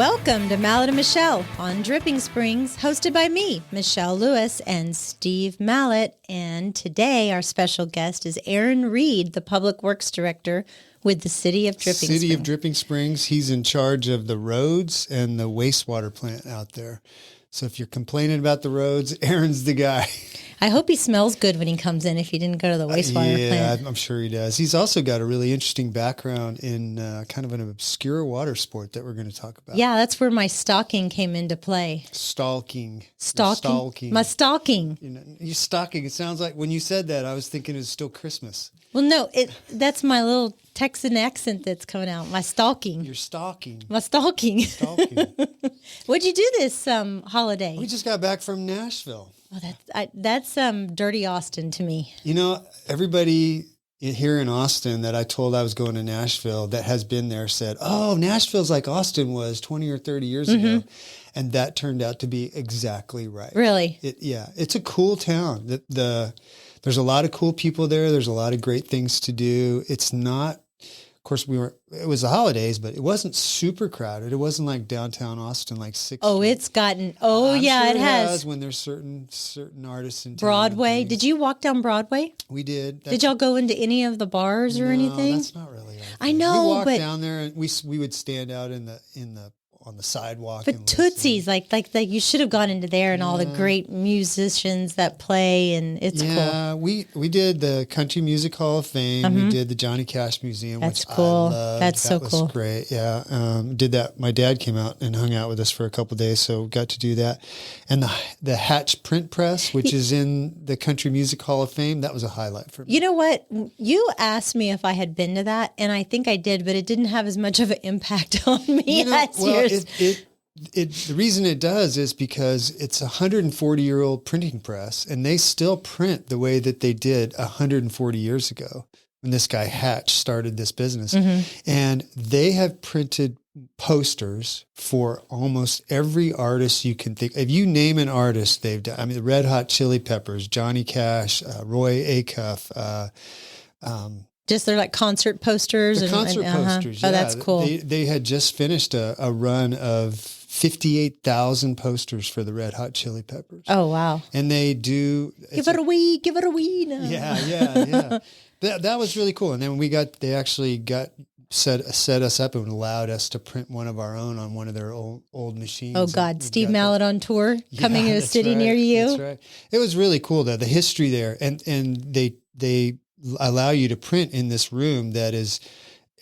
Welcome to Mallet and Michelle on Dripping Springs, hosted by me, Michelle Lewis, and Steve Mallet. And today our special guest is Aaron Reed, the Public Works Director with the City of Dripping Springs. City of Dripping Springs. He's in charge of the roads and the wastewater plant out there. So if you're complaining about the roads, Aaron's the guy. I hope he smells good when he comes in if he didn't go to the wastewater plant. Yeah, I'm sure he does. He's also got a really interesting background in kind of an obscure water sport that we're going to talk about. Yeah, that's where my stalking came into play. Stalking. Stalking. My stalking. You're stalking. It sounds like when you said that, I was thinking it's still Christmas. Well, no, that's my little Texan accent that's coming out. My stalking. You're stalking. My stalking. Stalking. What'd you do this holiday? We just got back from Nashville. Oh, that's dirty Austin to me. You know, everybody here in Austin that I told I was going to Nashville that has been there said, oh, Nashville's like Austin was 20 or 30 years ago. And that turned out to be exactly right. Really? It's a cool town. There's a lot of cool people there. There's a lot of great things to do. It's not, of course, it was the holidays, but it wasn't super crowded. It wasn't like downtown Austin, like 6th Oh, Street. it's gotten, I'm yeah, sure it has. When there's certain artists in town. Broadway. Did you walk down Broadway? We did. Did y'all go into any of the bars or anything? That's not really our thing. I know, we walked but down there and we would stand out on the sidewalk. But Tootsie's, like you should have gone into there and all the great musicians that play, and it's cool. Yeah, we did the Country Music Hall of Fame. We did the Johnny Cash Museum, That's which cool. I loved. That's so that cool. was great. Yeah, did that. My dad came out and hung out with us for a couple of days, so got to do that. And the Hatch Print Press, which is in the Country Music Hall of Fame, that was a highlight for me. You know what? You asked me if I had been to that, and I think I did, but it didn't have as much of an impact on me as yours. The reason it does is because it's a 140-year-old printing press, and they still print the way that they did 140 years ago when this guy Hatch started this business. And they have printed posters for almost every artist you can think. If you name an artist, they've done. I mean, the Red Hot Chili Peppers, Johnny Cash, Roy Acuff. Just they're like concert posters. The concert posters. Yeah. Oh, that's cool. They had just finished a run of 58,000 posters for the Red Hot Chili Peppers. Oh, wow. And they do... Give it a wee now. Yeah. That was really cool. And then they actually set us up and allowed us to print one of our own on one of their old machines. Oh, God. Steve Mallet on tour coming to a city near you. That's right. It was really cool, though. The history there. And they allow you to print in this room that is...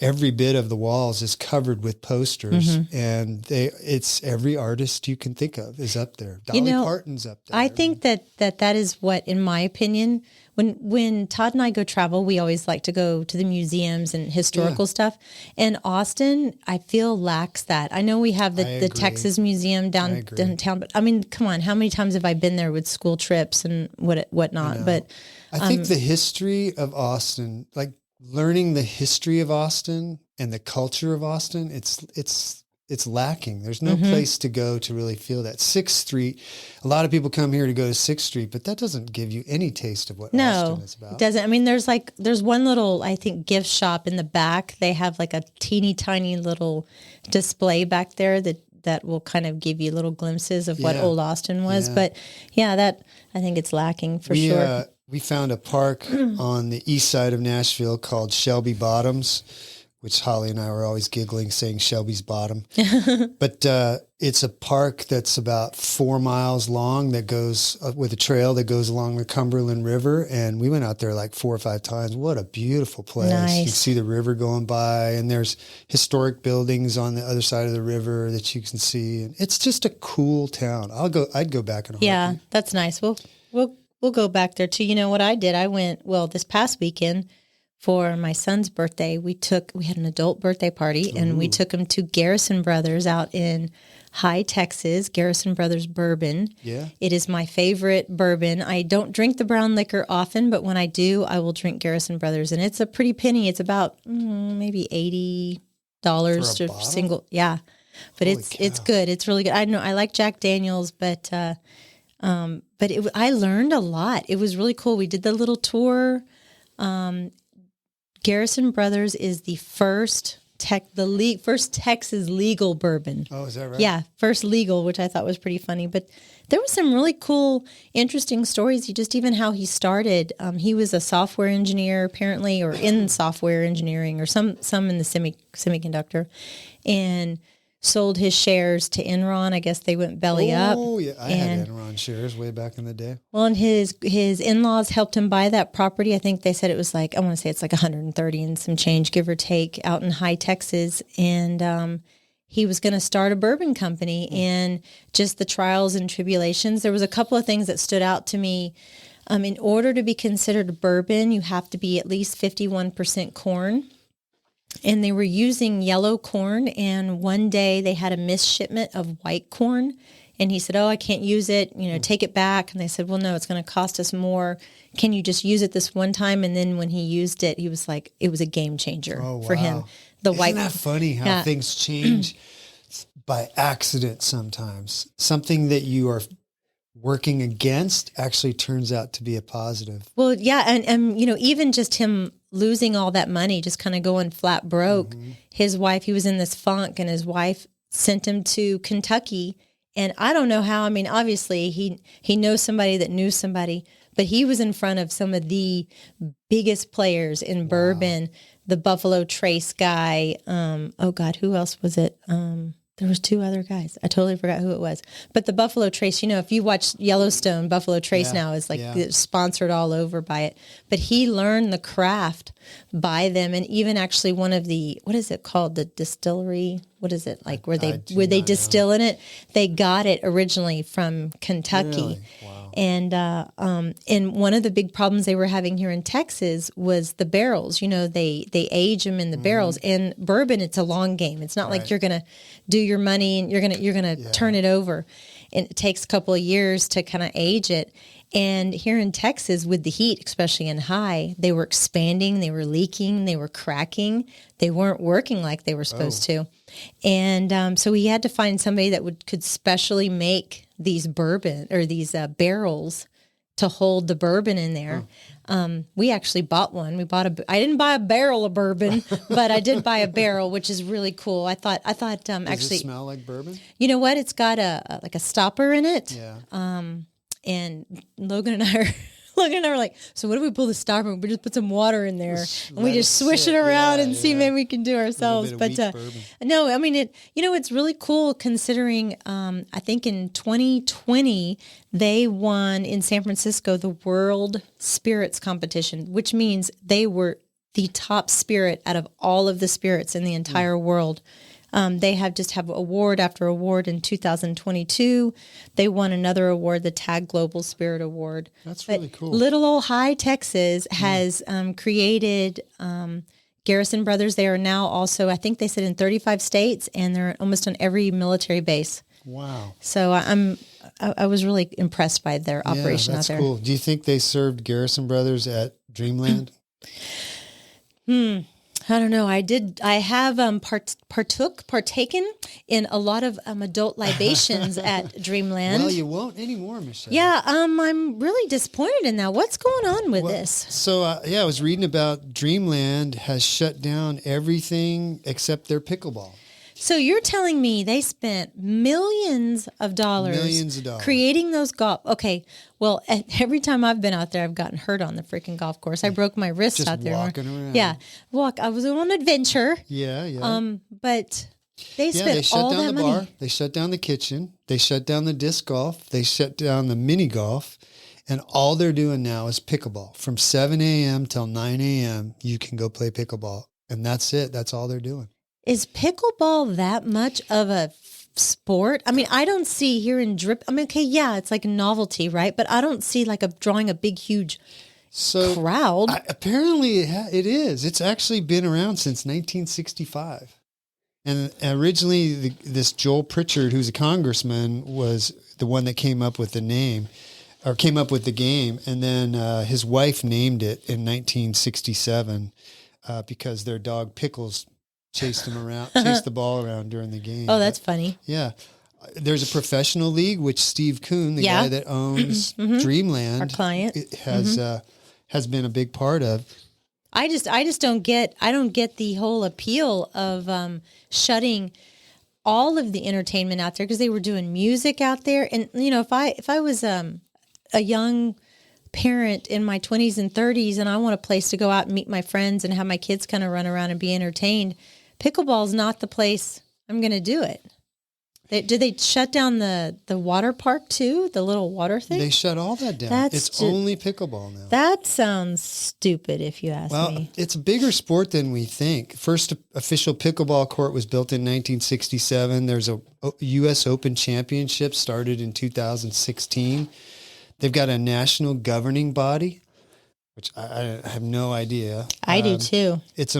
Every bit of the walls is covered with posters, and it's every artist you can think of is up there. Dolly Parton's up there. I think that is what, in my opinion, when Todd and I go travel, we always like to go to the museums and historical stuff. And Austin, I feel, lacks that. I know we have the Texas Museum downtown, but I mean, come on, how many times have I been there with school trips and whatnot? But I think the history of Austin, like, learning the history of Austin and the culture of Austin, it's lacking. There's no place to go to really feel that. 6th Street, a lot of people come here to go to 6th Street, but that doesn't give you any taste of what Austin is about. No, it doesn't. I mean, there's one little, I think, gift shop in the back. They have like a teeny tiny little display back there that will kind of give you little glimpses of what old Austin was. Yeah. But that, I think it's lacking for sure. We found a park on the east side of Nashville called Shelby Bottoms, which Holly and I were always giggling saying Shelby's Bottom. But it's a park that's about 4 miles long that goes with a trail that goes along the Cumberland River. And we went out there like 4 or 5 times. What a beautiful place. Nice. You see the river going by, and there's historic buildings on the other side of the river that you can see. And it's just a cool town. I'd go back in a heartbeat. Yeah, that's nice. We'll go back there too. You know what I did? I went, this past weekend for my son's birthday. We had an adult birthday party, and we took him to Garrison Brothers out in High Texas, Garrison Brothers Bourbon. Yeah. It is my favorite bourbon. I don't drink the brown liquor often, but when I do, I will drink Garrison Brothers, and it's a pretty penny. It's about maybe $80 to single. Yeah. But it's good. It's really good. I know I like Jack Daniels, but I learned a lot. It was really cool. We did the little tour. Garrison Brothers is the first first Texas legal bourbon. Oh, is that right? Yeah, first legal, which I thought was pretty funny. But there was some really cool, interesting stories. Just even how he started. He was a software engineer, apparently, or in software engineering, or some in the semiconductor, and sold his shares to Enron. I guess they went belly up. Oh, yeah. I had Enron shares way back in the day. Well, and his in-laws helped him buy that property. I think they said it was like, I want to say it's like 130 and some change, give or take, out in High Texas. And he was going to start a bourbon company. And just the trials and tribulations, there was a couple of things that stood out to me. In order to be considered a bourbon, you have to be at least 51% corn. And they were using yellow corn, and one day they had a misshipment of white corn, and he said, "Oh, I can't use it, take it back." And they said, "Well, no, it's going to cost us more. Can you just use it this one time?" And then when he used it, he was like, it was a game changer for him. Isn't that funny how things change by accident sometimes? Something that you are working against actually turns out to be a positive. Well, yeah, and even just him losing all that money, just kind of going flat broke. Mm-hmm. His wife, he was in this funk, and his wife sent him to Kentucky. And I don't know how. I mean, obviously he knows somebody that knew somebody, but he was in front of some of the biggest players in bourbon. The Buffalo Trace guy. Oh God, who else was it? There was two other guys. I totally forgot who it was. But the Buffalo Trace, if you watch Yellowstone, Buffalo Trace now is like sponsored all over by it. But he learned the craft by them, and even actually one of the, what is it called? The distillery. What is it like where they distill in it? They got it originally from Kentucky. Really? Wow. And one of the big problems they were having here in Texas was the barrels. They age them in the barrels. And bourbon, it's a long game. It's not like you're going to do your money and you're going to turn it over. And it takes a couple of years to kind of age it. And here in Texas, with the heat, especially in high, they were expanding, they were leaking, they were cracking. They weren't working like they were supposed to. And so we had to find somebody that could specially make these bourbon or these barrels to hold the bourbon in there. We actually bought one. I didn't buy a barrel of bourbon, but I did buy a barrel, which is really cool. I thought Does actually it smell like bourbon? You know what? It's got a stopper in it. Yeah. And Logan and I were like, so what if we pull the stopper? We just put some water in there and we just swish it around and see maybe we can do ourselves. But no, I mean, it's really cool considering, I think in 2020, they won in San Francisco, the World Spirits Competition, which means they were the top spirit out of all of the spirits in the entire world. They have award after award. In 2022, they won another award, the TAG Global Spirit Award. That's really cool. Little old High Texas has created Garrison Brothers. They are now also, I think they said in 35 states, and they're almost on every military base. Wow. So I was really impressed by their operation out there. That's cool. Do you think they served Garrison Brothers at Dreamland? I don't know. I have partaken in a lot of adult libations at Dreamland. Well, you won't anymore, Michelle. Yeah, I'm really disappointed in that. What's going on with this? So, I was reading about Dreamland has shut down everything except their pickleball. So you're telling me they spent millions of dollars creating those golf. Okay, well, every time I've been out there, I've gotten hurt on the freaking golf course. I broke my wrist just out there. Walking around. Yeah, I was on an adventure. Yeah. But they spent they shut all down that the money. bar. They shut down the kitchen. They shut down the disc golf. They shut down the mini golf. And all they're doing now is pickleball. From 7 a.m. till 9 a.m., you can go play pickleball. And that's it. That's all they're doing. Is pickleball that much of a sport? I mean, I don't see here in Drip. I mean, okay, yeah, it's like a novelty, right? But I don't see like drawing a big, huge crowd. Apparently it is. It's actually been around since 1965. And originally this Joel Pritchard, who's a congressman, was the one that came up with the name or came up with the game. And then his wife named it in 1967 because their dog Pickles chased the ball around during the game. Oh, that's funny. Yeah. There's a professional league, which Steve Kuhn, the guy that owns Dreamland, our client, has been a big part of. I just don't get the whole appeal of shutting all of the entertainment out there, because they were doing music out there. And if I was a young parent in my 20s and 30s and I want a place to go out and meet my friends and have my kids kind of run around and be entertained, pickleball's not the place I'm going to do it. Did they shut down the water park too? The little water thing? They shut all that down. It's only pickleball now. That sounds stupid if you ask me. Well, it's a bigger sport than we think. First official pickleball court was built in 1967. There's a U.S. Open Championship started in 2016. They've got a national governing body, which I have no idea. I do too. It's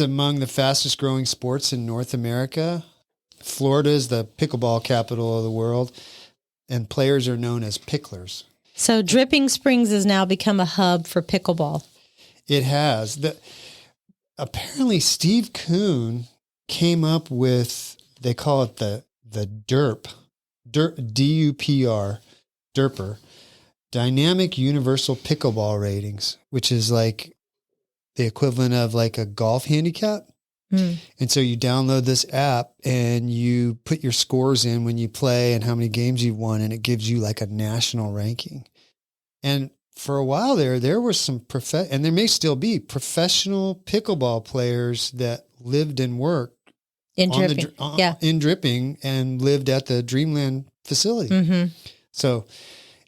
among the fastest growing sports in North America. Florida is the pickleball capital of the world, and players are known as picklers. So Dripping Springs has now become a hub for pickleball. It has. Apparently Steve Kuhn came up with, they call it the DURP, D-U-P-R, DURPer, Dynamic Universal Pickleball Ratings, which is like the equivalent of like a golf handicap. And so you download this app and you put your scores in when you play and how many games you've won, and it gives you like a national ranking. And for a while there were some and there may still be professional pickleball players that lived and worked in Dripping, in Dripping, and lived at the Dreamland facility. Mm-hmm. So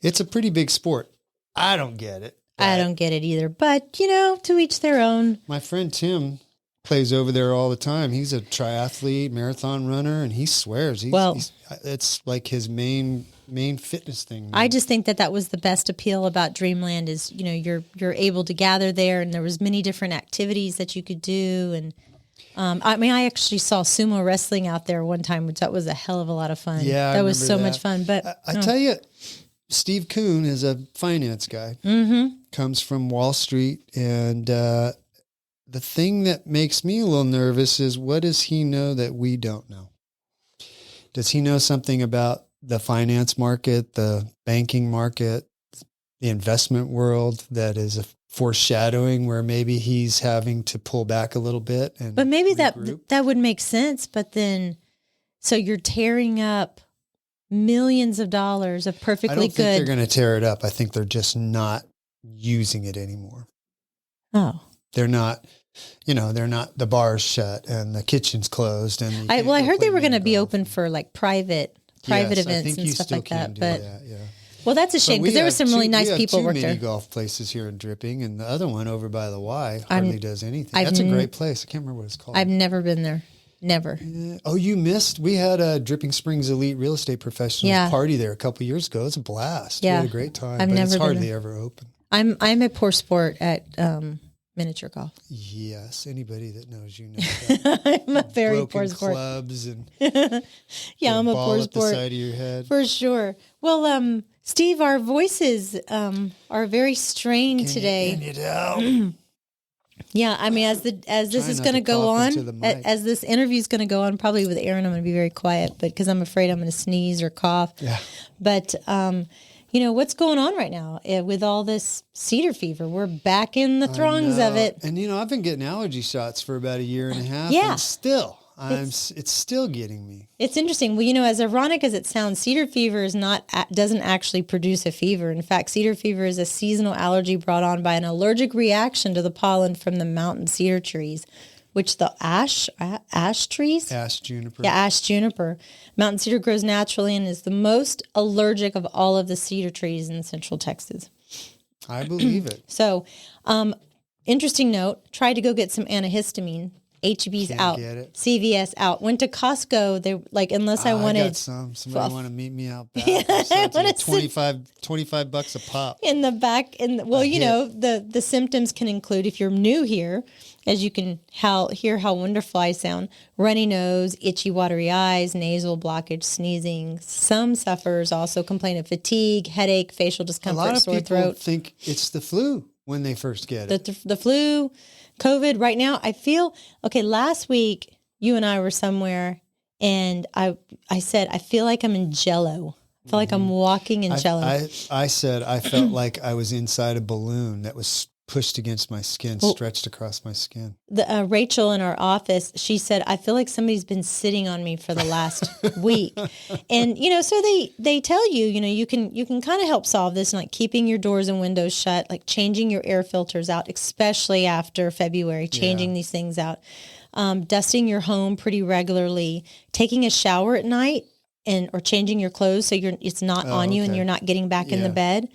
it's a pretty big sport. I don't get it. I don't get it either, but to each their own. My friend Tim plays over there all the time. He's a triathlete, marathon runner, and he swears it's like his main fitness thing. I just think that was the best appeal about Dreamland is, you're able to gather there, and there was many different activities that you could do. And I actually saw sumo wrestling out there one time, which that was a hell of a lot of fun. Yeah, that was so much fun. But I tell you, Steve Kuhn is a finance guy. Mm-hmm. Comes from Wall Street, and the thing that makes me a little nervous is, what does he know that we don't know? Does he know something about the finance market, the banking market, the investment world that is a foreshadowing where maybe he's having to pull back a little bit? But maybe that would make sense. But then, so you're tearing up millions of dollars of perfectly good. I don't think they're going to tear it up. I think they're just not using it anymore. Oh. They're not, the bar's shut and the kitchen's closed. And I heard they were going to be open for like private events and stuff like that. But well, that's a shame, because there were some really nice people working there. We have 2 mini golf places here in Dripping, and the other one over by the Y hardly does anything. That's a great place. I can't remember what it's called. I've never been there. Never. Oh, you missed? We had a Dripping Springs Elite Real Estate Professionals party there a couple years ago. It was a blast. Yeah. We had a great time. It's hardly ever open. I'm a poor sport at miniature golf. Yes, anybody that knows that. I'm a very poor sport. Clubs and I'm a poor sport. At the side of your head. For sure. Well, Steve, our voices are very strained today. Can you get it out? Yeah, as this is going to go on, as this interview is going to go on, probably with Aaron, I'm going to be very quiet, but because I'm afraid I'm going to sneeze or cough. Yeah. But what's going on right now with all this cedar fever? We're back in the throngs of it. And, I've been getting allergy shots for about a year and a half. Yeah. And still, it's still getting me. It's interesting. Well, as ironic as it sounds, cedar fever doesn't actually produce a fever. In fact, cedar fever is a seasonal allergy brought on by an allergic reaction to the pollen from the mountain cedar trees, which the ash trees? Ash juniper. Yeah, ash juniper. Mountain cedar grows naturally and is the most allergic of all of the cedar trees in central Texas. I believe it. So, interesting note, tried to go get some antihistamine. HEB's out. Get it. CVS out. Went to Costco. They unless I wanted. I got some. Somebody want to meet me out back. I want $25 a pop. In the back. The symptoms can include, if you're new here, as you can hear how wonderful I sound, runny nose, itchy, watery eyes, nasal blockage, sneezing. Some sufferers also complain of fatigue, headache, facial discomfort, sore throat. A lot of people think it's the flu when they first get it. The flu, COVID. Right now, I feel, last week you and I were somewhere, and I said, I feel like I'm in Jell-O. I feel like I'm walking in Jell-O. I said I felt like I was inside a balloon that was pushed against my skin, stretched across my skin. The Rachel in our office, she said, I feel like somebody's been sitting on me for the last week. And, so they tell you, you can kind of help solve this, like keeping your doors and windows shut, like changing your air filters out, especially after February, changing these things out, dusting your home pretty regularly, taking a shower at night or changing your clothes so it's not on you and you're not getting back in the bed.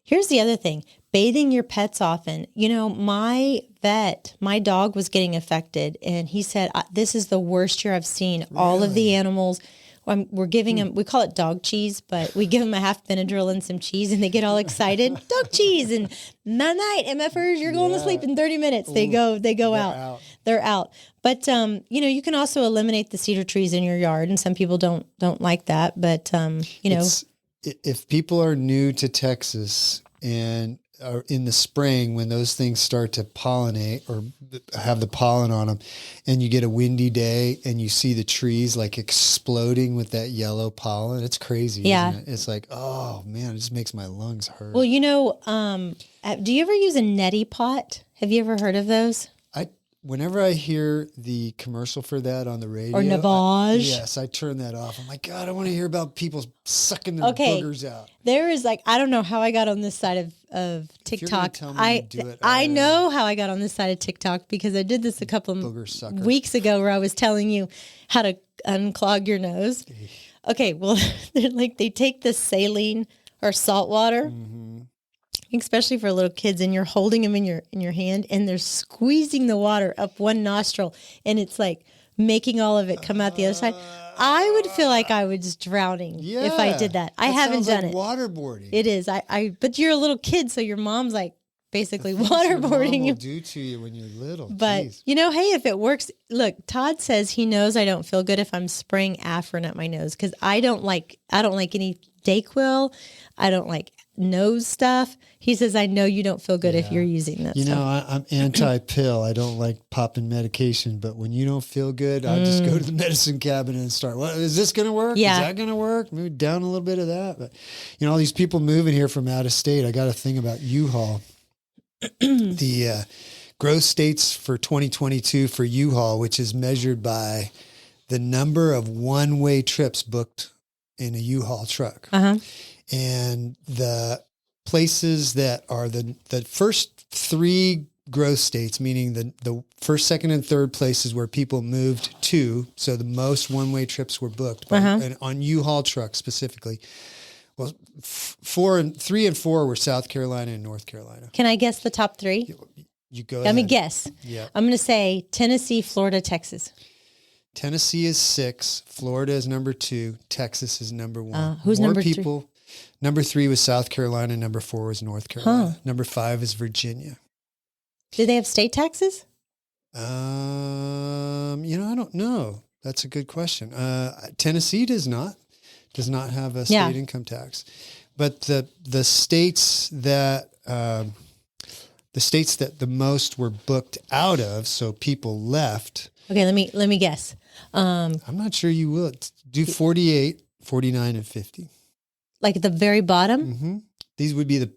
Here's the other thing. Bathing your pets often. My dog was getting affected, and he said, this is the worst year I've seen. Really? All of the animals, we're giving them, we call it dog cheese, but we give them a half Benadryl and some cheese, and they get all excited. Dog cheese, and night, MFers, you're going to sleep in 30 minutes. They go out. They're out. But, you can also eliminate the cedar trees in your yard, and some people don't like that. But, if people are new to Texas and are in the spring when those things start to pollinate or have the pollen on them, and you get a windy day and you see the trees like exploding with that yellow pollen, it's crazy. Yeah. Isn't it? It's like, oh man, it just makes my lungs hurt. Well, do you ever use a neti pot? Have you ever heard of those? Whenever I hear the commercial for that on the radio, or Navage, I turn that off. I'm like, God, I want to hear about people sucking their boogers out. There is I don't know how I got on this side of TikTok. I know how I got on this side of TikTok because I did this a couple of weeks ago where I was telling you how to unclog your nose. Okay, well, they take the saline or salt water. Mm-hmm. Especially for little kids, and you're holding them in your hand, and they're squeezing the water up one nostril, and it's like making all of it come out the other side. I would feel like I was drowning if I did that. I haven't done it. Waterboarding. It is. But you're a little kid, so your mom's like basically waterboarding you. Will do to you when you're little. But Jeez. Hey, if it works, look. Todd says he knows I don't feel good if I'm spraying Afrin at my nose because I don't like any Dayquil. I don't like nose stuff. He says, I know you don't feel good if you're using that stuff. I'm anti-pill. I don't like popping medication, but when you don't feel good, I just go to the medicine cabinet and start, what, is this going to work? Yeah. Is that going to work? Maybe down a little bit of that. But, all these people moving here from out of state, I got a thing about U-Haul. The growth states for 2022 for U-Haul, which is measured by the number of one-way trips booked in a U-Haul truck. Uh-huh. And the places that are the first three growth states, meaning the first, second, and third places where people moved to, so the most one-way trips were booked and on U-Haul trucks specifically. Well, 3 and 4 were South Carolina and North Carolina. Can I guess the top three? You go ahead. Let me guess. Yeah. I'm going to say Tennessee, Florida, Texas. Tennessee is 6, Florida is number 2, Texas is number 1. Who's More number people. 3? Number 3 was South Carolina. Number 4 was North Carolina. Number 5 is Virginia. Do they have state taxes? I don't know. That's a good question. Tennessee does not have a state income tax, but the states that the most were booked out of, so people left. Okay, let me guess. I'm not sure you will do 48, 49, and 50. Like at the very bottom? Mm-hmm. These would be the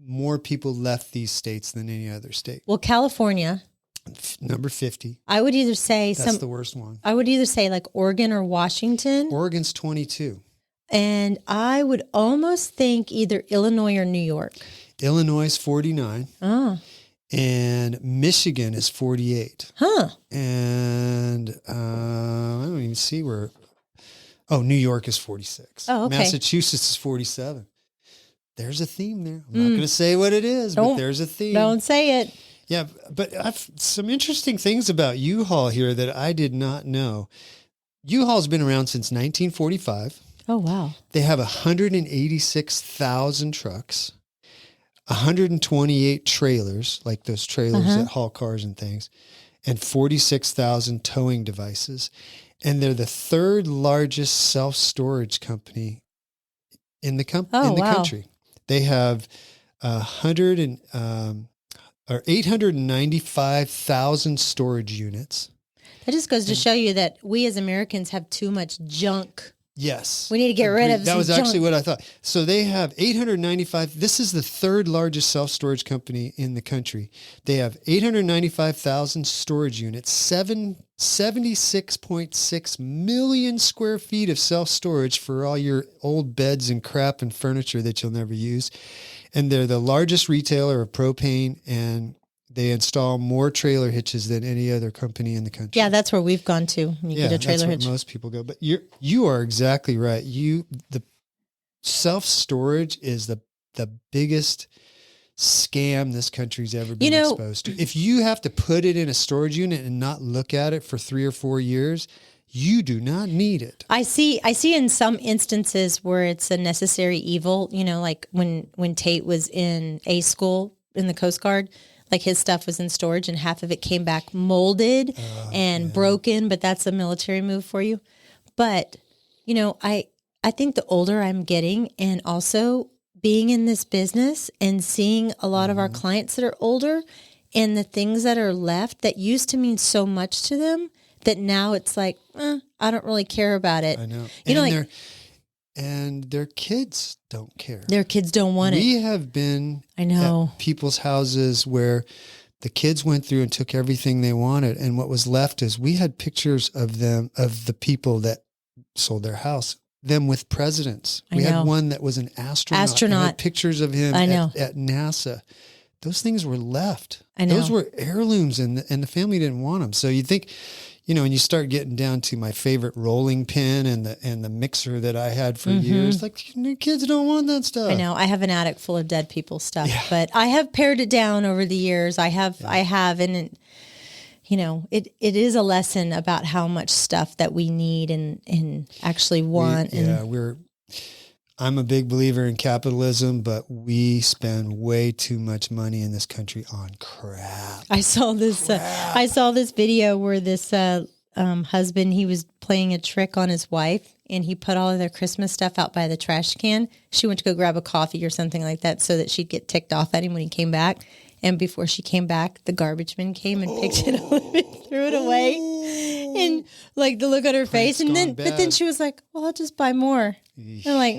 more people left these states than any other state. Well, California. Number 50. I would either say that's the worst one. I would either say like Oregon or Washington. Oregon's 22. And I would almost think either Illinois or New York. Illinois is 49. Oh. And Michigan is 48. Huh. And I don't even see where. Oh, New York is 46. Oh, okay. Massachusetts is 47. There's a theme there. I'm not going to say what it is, but there's a theme. Don't say it. Yeah, but I've some interesting things about U-Haul here that I did not know. U-Haul's been around since 1945. Oh, wow. They have 186,000 trucks, 128 trailers, like those trailers that haul cars and things, and 46,000 towing devices. And they're the third largest self-storage company in the country. They have 895,000 storage units. That just goes to show you that we as Americans have too much junk Yes. We need to get rid of That was some actually junk. what I thought. So they have 895. This is the third largest self-storage company in the country. They have 895,000 storage units, 76.6 million square feet of self-storage for all your old beds and crap and furniture that you'll never use. And they're the largest retailer of propane, and they install more trailer hitches than any other company in the country. Yeah, that's where we've gone to. You get a trailer that's where hitch. most people go. But you are exactly right. The self-storage is the biggest scam this country's ever been exposed to. If you have to put it in a storage unit and not look at it for 3 or 4 years, you do not need it. I see in some instances where it's a necessary evil, like when Tate was in A school in the Coast Guard, like his stuff was in storage and half of it came back molded and broken, but that's a military move for you. But, I think the older I'm getting, and also being in this business and seeing a lot of our clients that are older, and the things that are left that used to mean so much to them, that now it's like, I don't really care about it. I know. And their kids don't care. Their kids don't want it. We have been at people's houses where the kids went through and took everything they wanted. And what was left is we had pictures of them, of the people that sold their house, them with presidents. We had one that was an astronaut. And had pictures of him at NASA. Those things were left. I know. Those were heirlooms, and the family didn't want them. So you think, and you start getting down to my favorite rolling pin and the mixer that I had for years, like kids don't want that stuff. I know. I have an attic full of dead people stuff, but I have pared it down over the years. I have, and it is a lesson about how much stuff that we need and actually want. I'm a big believer in capitalism, but we spend way too much money in this country on crap. I saw this video where this husband, he was playing a trick on his wife, and he put all of their Christmas stuff out by the trash can. She went to go grab a coffee or something like that so that she'd get ticked off at him when he came back. And before she came back, the garbage man came and picked it up and threw it away. And like the look on her face, and then she was like, "Well, I'll just buy more." I'm like,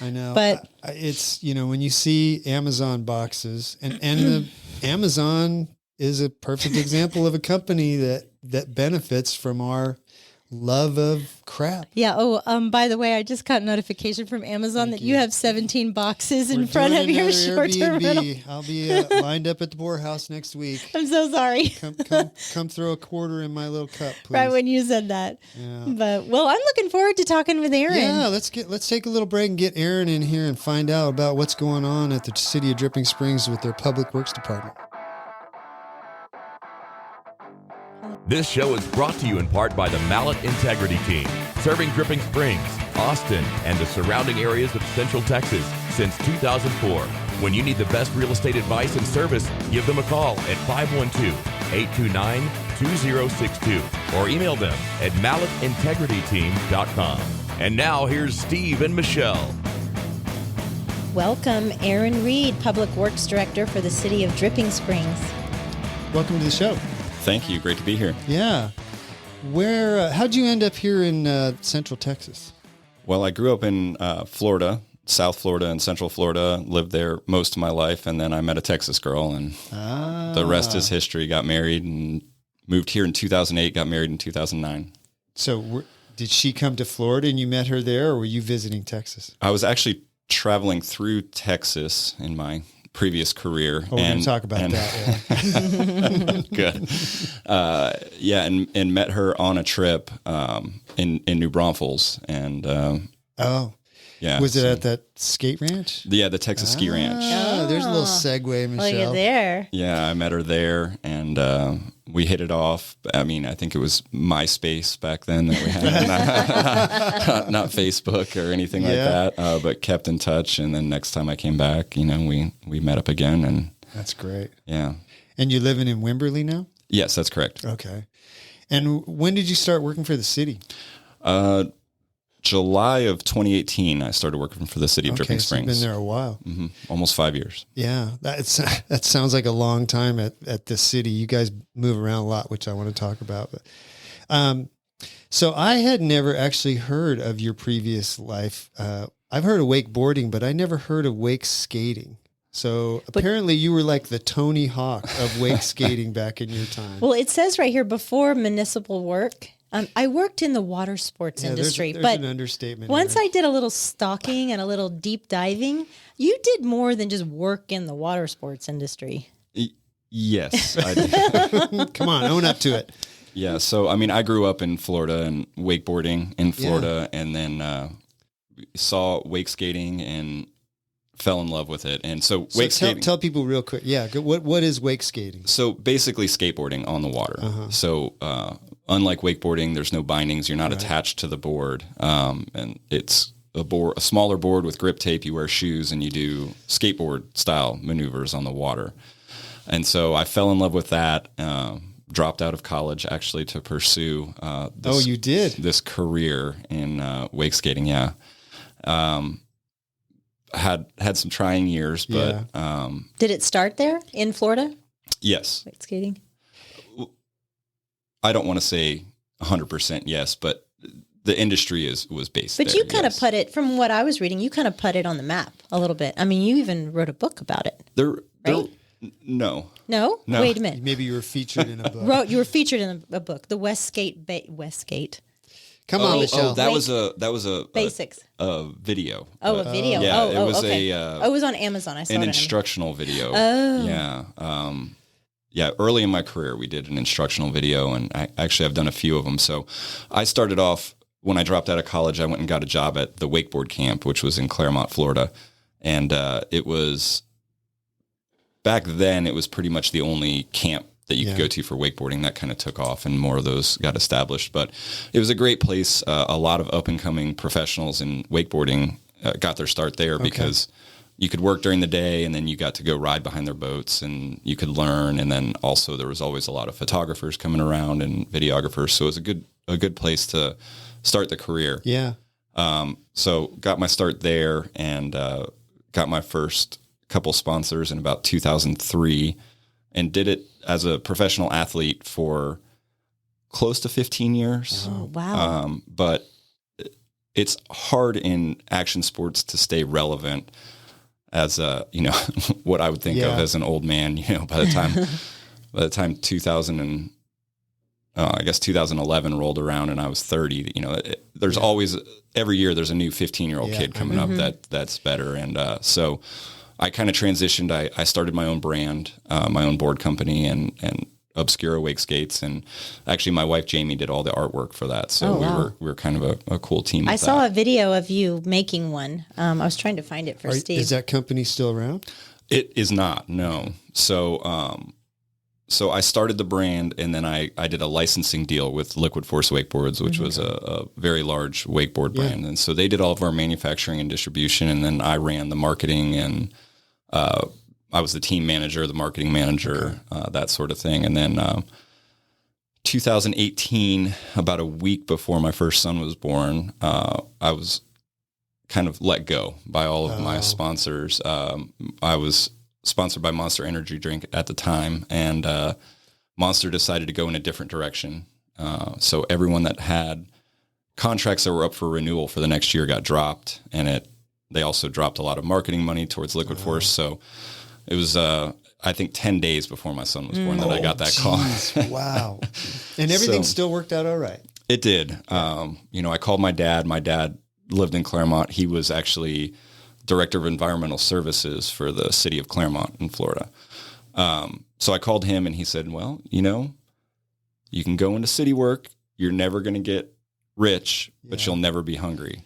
I know, but it's when you see Amazon boxes, and the Amazon is a perfect example of a company that benefits from our love of crap. Yeah. Oh, by the way, I just got notification from Amazon that you have 17 boxes in front of your short-term rental. I'll be lined up at the poorhouse next week. I'm so sorry. Come throw a quarter in my little cup, please. Right when you said that. Yeah. But I'm looking forward to talking with Aaron. Yeah, let's take a little break and get Aaron in here and find out about what's going on at the city of Dripping Springs with their public works department. This show is brought to you in part by the Mallet Integrity Team, serving Dripping Springs, Austin, and the surrounding areas of Central Texas since 2004. When you need the best real estate advice and service, give them a call at 512-829-2062 or email them at malletintegrityteam.com. And now here's Steve and Michelle. Welcome, Aaron Reed, Public Works Director for the City of Dripping Springs. Welcome to the show. Thank you. Great to be here. Yeah. How'd you end up here in Central Texas? Well, I grew up in Florida, South Florida and Central Florida, lived there most of my life, and then I met a Texas girl, and the rest is history. Got married and moved here in 2008, got married in 2009. So did she come to Florida and you met her there, or were you visiting Texas? I was actually traveling through Texas in my previous career. Oh, we're going to talk about that. Yeah. Good. And met her on a trip in New Braunfels. And yeah. Was it at that skate ranch? Yeah, the Texas Ski Ranch. Oh, there's a little segue, Michelle. Look at there. Yeah, I met her there, and we hit it off. I mean, I think it was MySpace back then that we had, not Facebook or anything like that, but kept in touch. And then next time I came back, we met up again. And that's great. Yeah. And you're living in Wimberly now? Yes, that's correct. Okay. And when did you start working for the city? July of 2018, I started working for the city of Dripping Springs. So you've been there a while. Mm-hmm. Almost 5 years. Yeah, that sounds like a long time at this city. You guys move around a lot, which I want to talk about. But So I had never actually heard of your previous life. I've heard of wakeboarding, but I never heard of wake skating. So apparently you were like the Tony Hawk of wake skating back in your time. Well, it says right here, before municipal work, I worked in the water sports industry. There's but an understatement. once I did a little stalking and a little deep diving, you did more than just work in the water sports industry. Yes, I did. Come on, own up to it. Yeah. So, I mean, I grew up in Florida and wakeboarding in Florida, and then saw wake skating and fell in love with it. And so wake skating. Tell people real quick. Yeah. What is wake skating? So basically skateboarding on the water. So unlike wakeboarding, there's no bindings. You're not attached to the board. And it's a smaller board with grip tape. You wear shoes and you do skateboard style maneuvers on the water. And so I fell in love with that. Dropped out of college actually to pursue you did this career in wake skating. Yeah. Had some trying years, but did it start there in Florida? Yes. Wake skating. I don't want to say 100% yes, but the industry was based But there, you kind of put it, from what I was reading, you kind of put it on the map a little bit. I mean, you even wrote a book about it. Right? No. No? Wait a minute. Maybe you were featured in a book. You were featured in a book, the Westgate. Come on, Michelle. Oh, that was a Basics. A video. Oh, a video. Yeah, it was okay. it was on Amazon. I saw an it. instructional video. Oh. Yeah. Yeah. Early in my career, we did an instructional video, and I've done a few of them. So I started off when I dropped out of college. I went and got a job at the wakeboard camp, which was in Claremont, Florida, and it was. Back then, it was pretty much the only camp that you could go to for wakeboarding. That kind of took off, and more of those got established. But it was a great place. A lot of up-and-coming professionals in wakeboarding got their start there because you could work during the day, and then you got to go ride behind their boats, and you could learn. And then also there was always a lot of photographers coming around and videographers. So it was a good place to start the career. Yeah. So got my start there, and got my first couple sponsors in about 2003, and did it as a professional athlete for close to 15 years. Oh, wow. But it's hard in action sports to stay relevant as what I would think of as an old man, by the time 2011 rolled around and I was 30, there's always, every year there's a new 15-year-old kid coming up that's better. And so I kind of transitioned. I started my own brand, my own board company, and Obscura Wake Skates. And actually, my wife Jamie did all the artwork for that. So we were kind of a cool team. I saw a video of you making one. I was trying to find it for Steve. Is that company still around? It is not. No. So so I started the brand, and then I did a licensing deal with Liquid Force Wakeboards, which was a very large wakeboard brand. And so they did all of our manufacturing and distribution, and then I ran the marketing, and I was the team manager, the marketing manager, that sort of thing. And then 2018, about a week before my first son was born, I was kind of let go by all of my sponsors. I was sponsored by Monster Energy Drink at the time, and Monster decided to go in a different direction. So everyone that had contracts that were up for renewal for the next year got dropped, and they also dropped a lot of marketing money towards Liquid Force. So it was, I think, 10 days before my son was born that I got that call. Wow. And everything still worked out all right. It did. I called my dad. My dad lived in Claremont. He was actually director of environmental services for the city of Claremont in Florida. So I called him, and he said, well, you can go into city work. You're never going to get rich, but you'll never be hungry.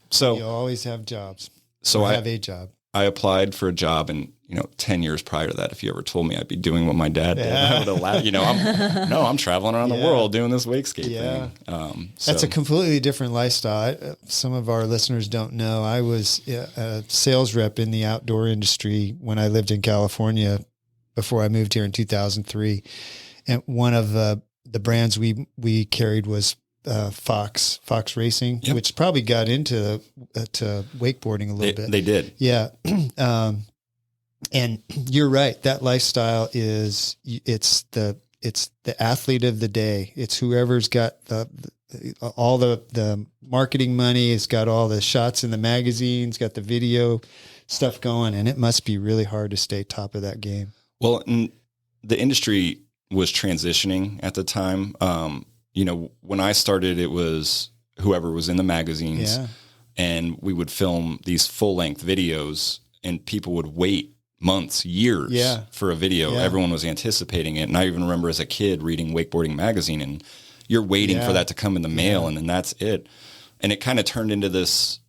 So you'll always have jobs. So I have a job. I applied for a job, and 10 years prior to that, if you ever told me I'd be doing what my dad did, I would have laughed. I'm traveling around the world doing this wake skate thing. That's a completely different lifestyle. Some of our listeners don't know. I was a sales rep in the outdoor industry when I lived in California before I moved here in 2003. And one of the brands we carried was Fox Racing, which probably got into to wakeboarding a little bit. They did. Yeah. And you're right. That lifestyle it's it's the athlete of the day. It's whoever's got all the marketing money. It's got all the shots in the magazines, got the video stuff going, and it must be really hard to stay top of that game. Well, the industry was transitioning at the time. When I started, it was whoever was in the magazines, and we would film these full-length videos, and people would wait months, years for a video. Yeah. Everyone was anticipating it. And I even remember as a kid reading Wakeboarding Magazine, and you're waiting for that to come in the mail, and then that's it. And it kind of turned into this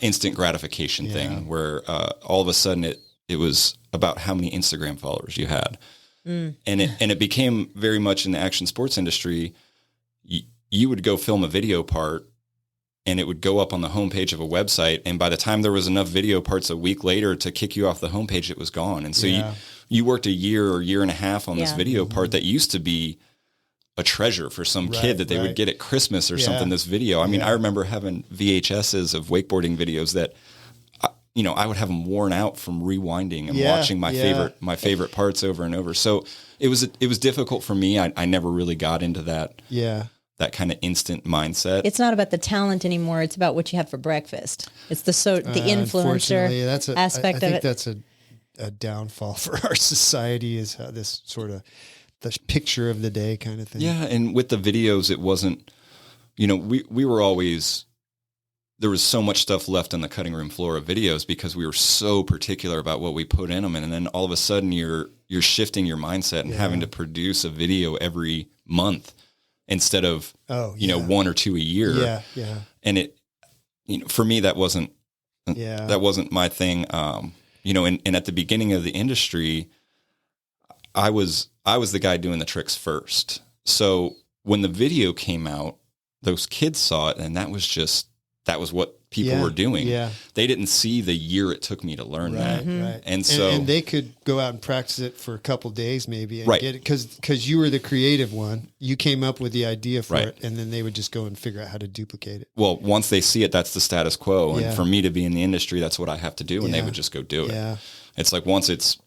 instant gratification thing where all of a sudden it was about how many Instagram followers you had. And it became very much in the action sports industry. You would go film a video part, and it would go up on the homepage of a website. And by the time there was enough video parts a week later to kick you off the homepage, it was gone. And so you worked a year or year and a half on this video part that used to be a treasure for some kid that they would get at Christmas or something, this video. I mean, I remember having VHSs of wakeboarding videos that, I would have them worn out from rewinding and watching my favorite parts over and over. So it was difficult for me. I never really got into that. That kind of instant mindset. It's not about the talent anymore. It's about what you have for breakfast. It's the influencer aspect of it. I think that's a downfall for our society, is how this sort of the picture of the day kind of thing. Yeah, and with the videos, it wasn't, we were always, there was so much stuff left on the cutting room floor of videos because we were so particular about what we put in them. And then all of a sudden you're shifting your mindset and having to produce a video every month instead of, 1 or 2 a year. And it, for me, that wasn't my thing. And at the beginning of the industry, I was the guy doing the tricks first. So when the video came out, those kids saw it, and that was what people were doing. They didn't see the year it took me to learn that. And so and they could go out and practice it for a couple days maybe and get it because you were the creative one. You came up with the idea for it, and then they would just go and figure out how to duplicate it. Well, once they see it, that's the status quo. And for me to be in the industry, that's what I have to do. And they would just go do it. It's like once it's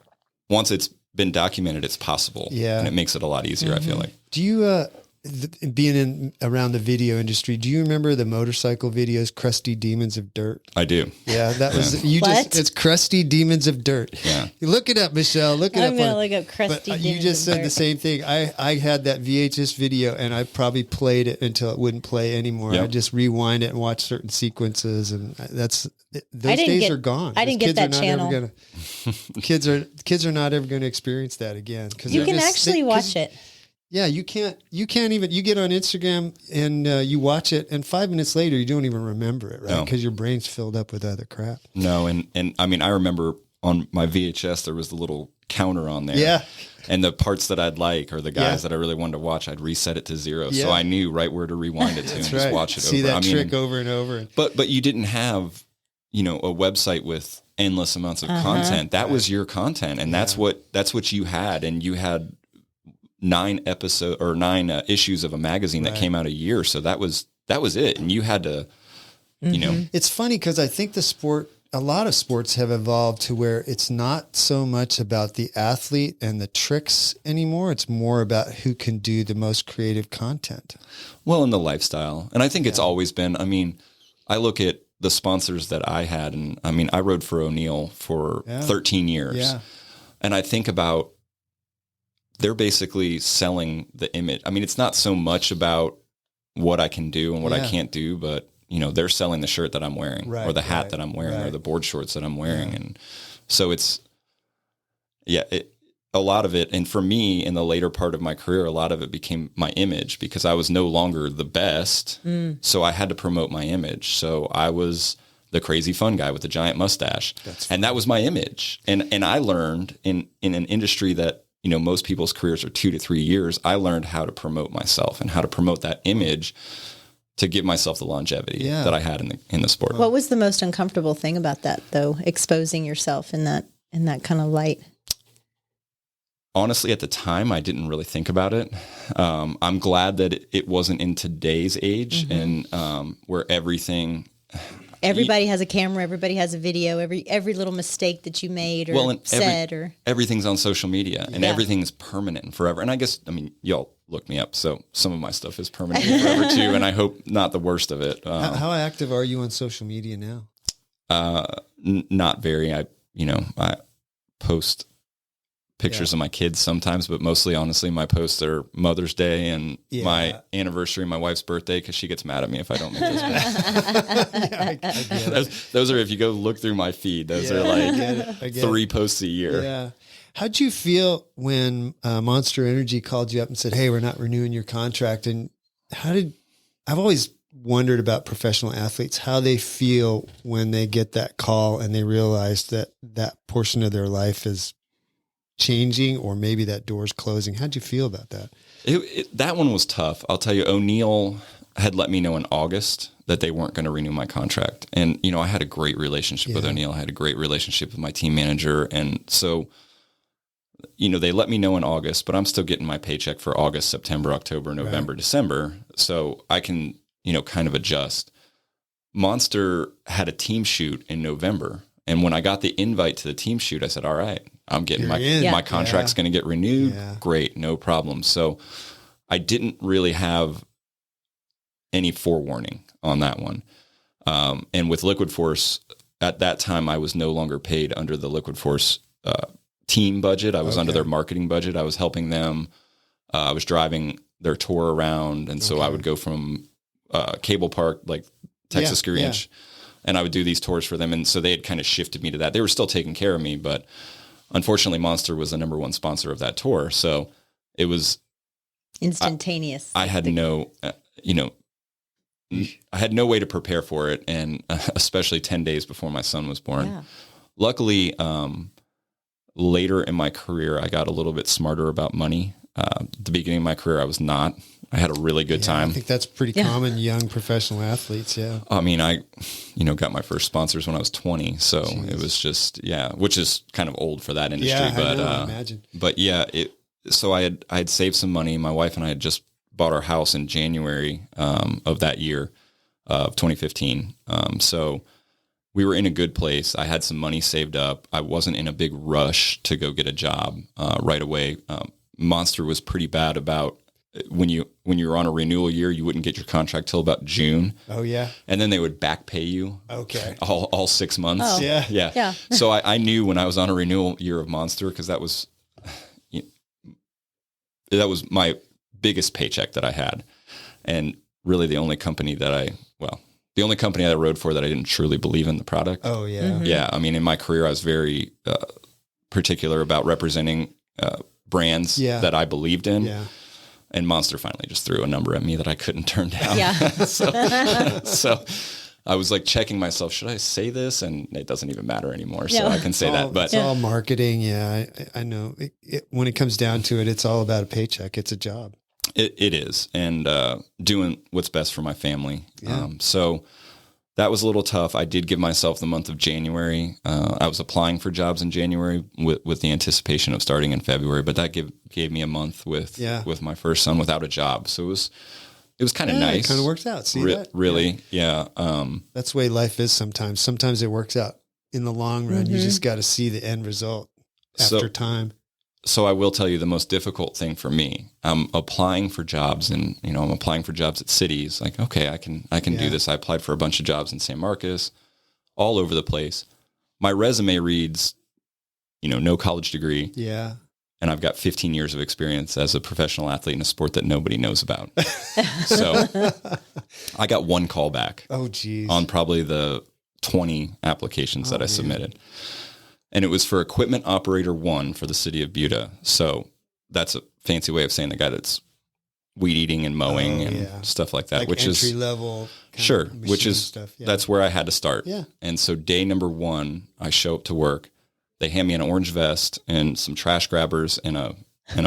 been documented, it's possible. And it makes it a lot easier, I feel like. Do you being around the video industry, do you remember the motorcycle videos, Crusty Demons of Dirt? I do. Yeah, that was it's Crusty Demons of Dirt. Yeah. You look it up, Michelle. Look it up. I'm gonna look up Crusty Demons. You just of said Dirt. the same thing. I had that VHS video, and I probably played it until it wouldn't play anymore. I just rewind it and watch certain sequences, and those days are gone. I didn't get that channel. Kids are not ever going to experience that again. You can actually watch it. Yeah, you can't even, you get on Instagram and you watch it, and 5 minutes later, you don't even remember it, right? Because your brain's filled up with other crap. No, and I mean, I remember on my VHS, there was the little counter on there. Yeah. And the parts that I'd like, or the guys that I really wanted to watch, I'd reset it to 0. So I knew right where to rewind it to and just watch it See over. that trick over and over. But you didn't have, a website with endless amounts of content. That was your content. And that's what you had. And you had 9 issues of a magazine that came out a year. So that was it. And you had to, It's funny because I think a lot of sports have evolved to where it's not so much about the athlete and the tricks anymore. It's more about who can do the most creative content. Well, in the lifestyle. And I think it's always been, I look at the sponsors that I had, and I rode for O'Neill for 13 years. Yeah. And I think about, they're basically selling the image. It's not so much about what I can do and what I can't do, but they're selling the shirt that I'm wearing or the hat that I'm wearing or the board shorts that I'm wearing. And so it's, a lot of it. And for me, in the later part of my career, a lot of it became my image because I was no longer the best. So I had to promote my image. So I was the crazy fun guy with the giant mustache. And that was my image. And I learned in an industry that, most people's careers are 2 to 3 years. I learned how to promote myself and how to promote that image to give myself the longevity that I had in the sport. What was the most uncomfortable thing about that, though? Exposing yourself in that kind of light. Honestly, at the time, I didn't really think about it. I'm glad that it wasn't in today's age and where everything. everybody has a camera, everybody has a video, every little mistake that you made or everything's on social media and everything's permanent and forever. And I guess, I mean, y'all look me up, so some of my stuff is permanent and forever too, and I hope not the worst of it. How active are you on social media now? Not very. I post pictures of my kids sometimes, but mostly, honestly, my posts are Mother's Day and my anniversary, my wife's birthday, because she gets mad at me if I don't make those posts. Those are, if you go look through my feed, those are like 3 posts a year. Yeah. How'd you feel when Monster Energy called you up and said, "Hey, we're not renewing your contract"? And I've always wondered about professional athletes, how they feel when they get that call and they realize that that portion of their life is changing, or maybe that door's closing. How'd you feel about that? That one was tough. I'll tell you, O'Neill had let me know in August that they weren't going to renew my contract. And, I had a great relationship with O'Neill. I had a great relationship with my team manager. And so, they let me know in August, but I'm still getting my paycheck for August, September, October, November, December. So I can, kind of adjust. Monster had a team shoot in November. And when I got the invite to the team shoot, I said, all right, I'm getting my contract's going to get renewed. Yeah. Great. No problem. So I didn't really have any forewarning on that one. And with Liquid Force at that time, I was no longer paid under the Liquid Force, team budget. I was under their marketing budget. I was helping them. I was driving their tour around. And so I would go from, Cable Park, like Texas Ski Ranch. And I would do these tours for them. And so they had kind of shifted me to that. They were still taking care of me, but unfortunately Monster was the number one sponsor of that tour. So it was instantaneous. I had no, I had no way to prepare for it. And especially 10 days before my son was born. Yeah. Luckily, later in my career, I got a little bit smarter about money. At the beginning of my career, I was not. I had a really good time. I think that's pretty common, young professional athletes. Yeah. I mean, I got my first sponsors when I was 20. So it was just, which is kind of old for that industry. Yeah, but, I imagine. But so I had saved some money. My wife and I had just bought our house in January, of that year of 2015. So we were in a good place. I had some money saved up. I wasn't in a big rush to go get a job, right away. Monster was pretty bad about when you were on a renewal year, you wouldn't get your contract till about June. Oh yeah. And then they would back pay you. Okay. All 6 months. Oh. Yeah. So I knew when I was on a renewal year of Monster, cause that was my biggest paycheck that I had. And really the only company that I rode for that I didn't truly believe in the product. Oh yeah. Mm-hmm. Yeah. I mean, in my career, I was very, particular about representing, brands that I believed in. Yeah. And Monster finally just threw a number at me that I couldn't turn down. Yeah. so I was like checking myself, should I say this? And it doesn't even matter anymore. So I can say that. But it's all marketing. Yeah. I know when it comes down to it, it's all about a paycheck. It's a job. It is. And doing what's best for my family. Yeah. So that was a little tough. I did give myself the month of January. I was applying for jobs in January with the anticipation of starting in February, but that gave me a month with my first son without a job. So it was kind of nice. It kind of works out. See that? Really. Yeah. That's the way life is sometimes. Sometimes it works out in the long run. You just got to see the end result after time. So I will tell you the most difficult thing for me, I'm applying for jobs and, I'm applying for jobs at cities. Like, okay, I can do this. I applied for a bunch of jobs in San Marcos, all over the place. My resume reads, no college degree. Yeah. And I've got 15 years of experience as a professional athlete in a sport that nobody knows about. So I got one call back. Oh, geez. On probably the 20 applications that I submitted. And it was for equipment operator 1 for the city of Buda. So that's a fancy way of saying the guy that's weed eating and mowing and stuff like that, like which entry is level. Which is stuff. Yeah. That's where I had to start. Yeah. And so day number 1, I show up to work. They hand me an orange vest and some trash grabbers and a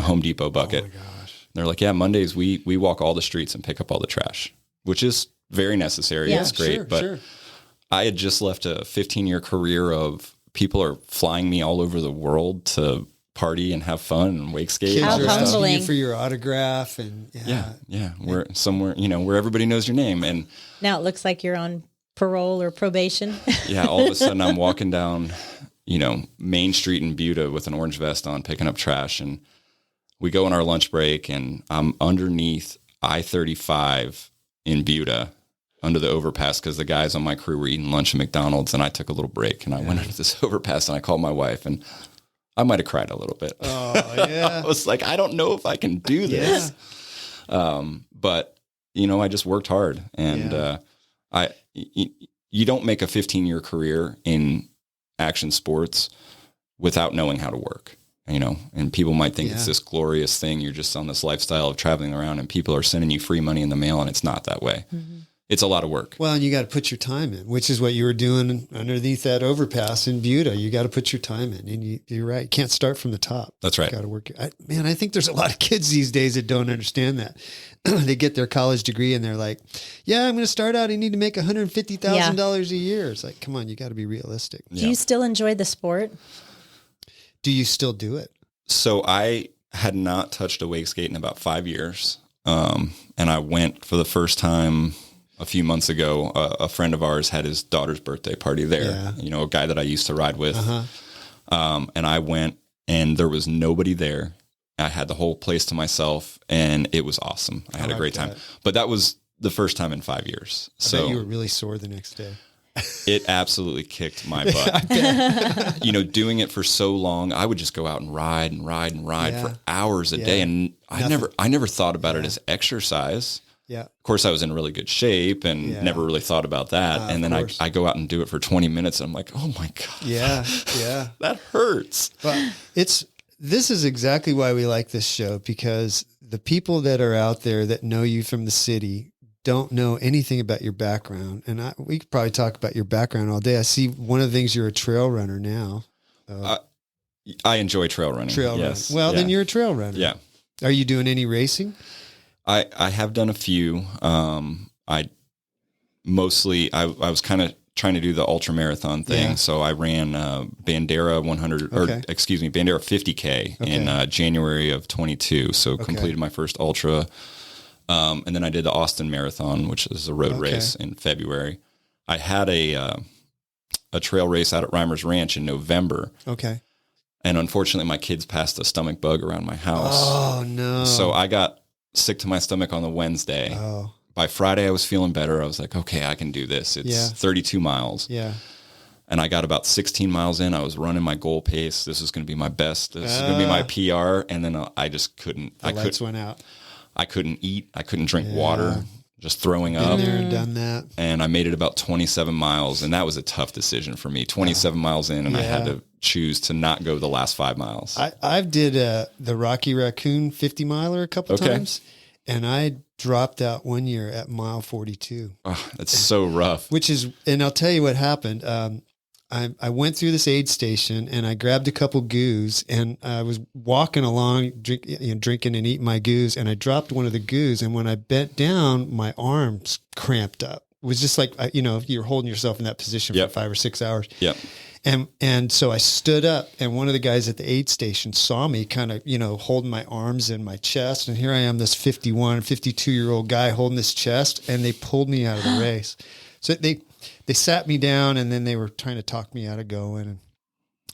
Home Depot bucket. Oh my gosh. They're like, Mondays we walk all the streets and pick up all the trash, which is very necessary. Yeah. It's great. But I had just left a 15-year career of people are flying me all over the world to party and have fun and wake skate. Kids How are asking humbling. you for your autograph and yeah. We're somewhere, where everybody knows your name. And now it looks like you're on parole or probation. Yeah, all of a sudden I'm walking down, Main Street in Buda with an orange vest on, picking up trash, and we go on our lunch break, and I'm underneath I-35 in Buda, under the overpass, because the guys on my crew were eating lunch at McDonald's, and I took a little break, and I went under this overpass, and I called my wife, and I might have cried a little bit. Oh, yeah. I was like, I don't know if I can do this. Yeah. But, I just worked hard, and you don't make a 15-year career in action sports without knowing how to work. And people might think it's this glorious thing. You're just on this lifestyle of traveling around and people are sending you free money in the mail, and it's not that way. Mm-hmm. It's a lot of work. Well, and you got to put your time in, which is what you were doing underneath that overpass in Buda. You got to put your time in, and you're right. You can't start from the top. That's right. You got to work. I think there's a lot of kids these days that don't understand that. They get their college degree and they're like, yeah, I'm going to start out. I need to make $150,000 a year. It's like, come on, you got to be realistic. Do you still enjoy the sport? Do you still do it? So I had not touched a wake skate in about 5 years. And I went for the first time a few months ago. A friend of ours had his daughter's birthday party there, a guy that I used to ride with. And I went, and there was nobody there. I had the whole place to myself, and it was awesome. I had a great time. But that was the first time in 5 years. I bet you were really sore the next day. It absolutely kicked my butt. Doing it for so long, I would just go out and ride for hours a day. And I never thought about it as exercise. Yeah. Of course, I was in really good shape and never really thought about that. And then I go out and do it for 20 minutes, and I'm like, oh my God. Yeah. That hurts. Well, this is exactly why we like this show, because the people that are out there that know you from the city don't know anything about your background. And we could probably talk about your background all day. I see one of the things, you're a trail runner now. I enjoy trail running. Yes. Well, then you're a trail runner. Yeah. Are you doing any racing? I have done a few. I was kind of trying to do the ultra marathon thing. Yeah. So I ran Bandera 100, or excuse me, Bandera 50K in January of 22. So completed my first ultra. And then I did the Austin Marathon, which is a road race, in February. I had a trail race out at Reimer's Ranch in November. Okay. And unfortunately, my kids passed a stomach bug around my house. Oh, no. So I got sick to my stomach on the Wednesday. Oh. By Friday, I was feeling better. I was like, okay, I can do this. It's 32 miles. Yeah. And I got about 16 miles in. I was running my goal pace. This was going to be my best. This is going to be my PR. And then I just couldn't. The lights went out. I couldn't eat. I couldn't drink water. Just throwing up. Been there and done that. And I made it about 27 miles. And that was a tough decision for me. 27 miles in, and I had to choose to not go the last 5 miles. I've did the Rocky Raccoon 50 miler a couple times. And I dropped out one year at mile 42. Oh, that's so rough. And I'll tell you what happened. I went through this aid station and I grabbed a couple goos, and I was walking along, drinking and eating my goos, and I dropped one of the goos. And when I bent down, my arms cramped up. It was just like, you're holding yourself in that position for 5 or 6 hours. Yep. And so I stood up, and one of the guys at the aid station saw me kind of, holding my arms in my chest. And here I am, this 52-year-old guy holding this chest, and they pulled me out of the race. So they sat me down, and then they were trying to talk me out of going. And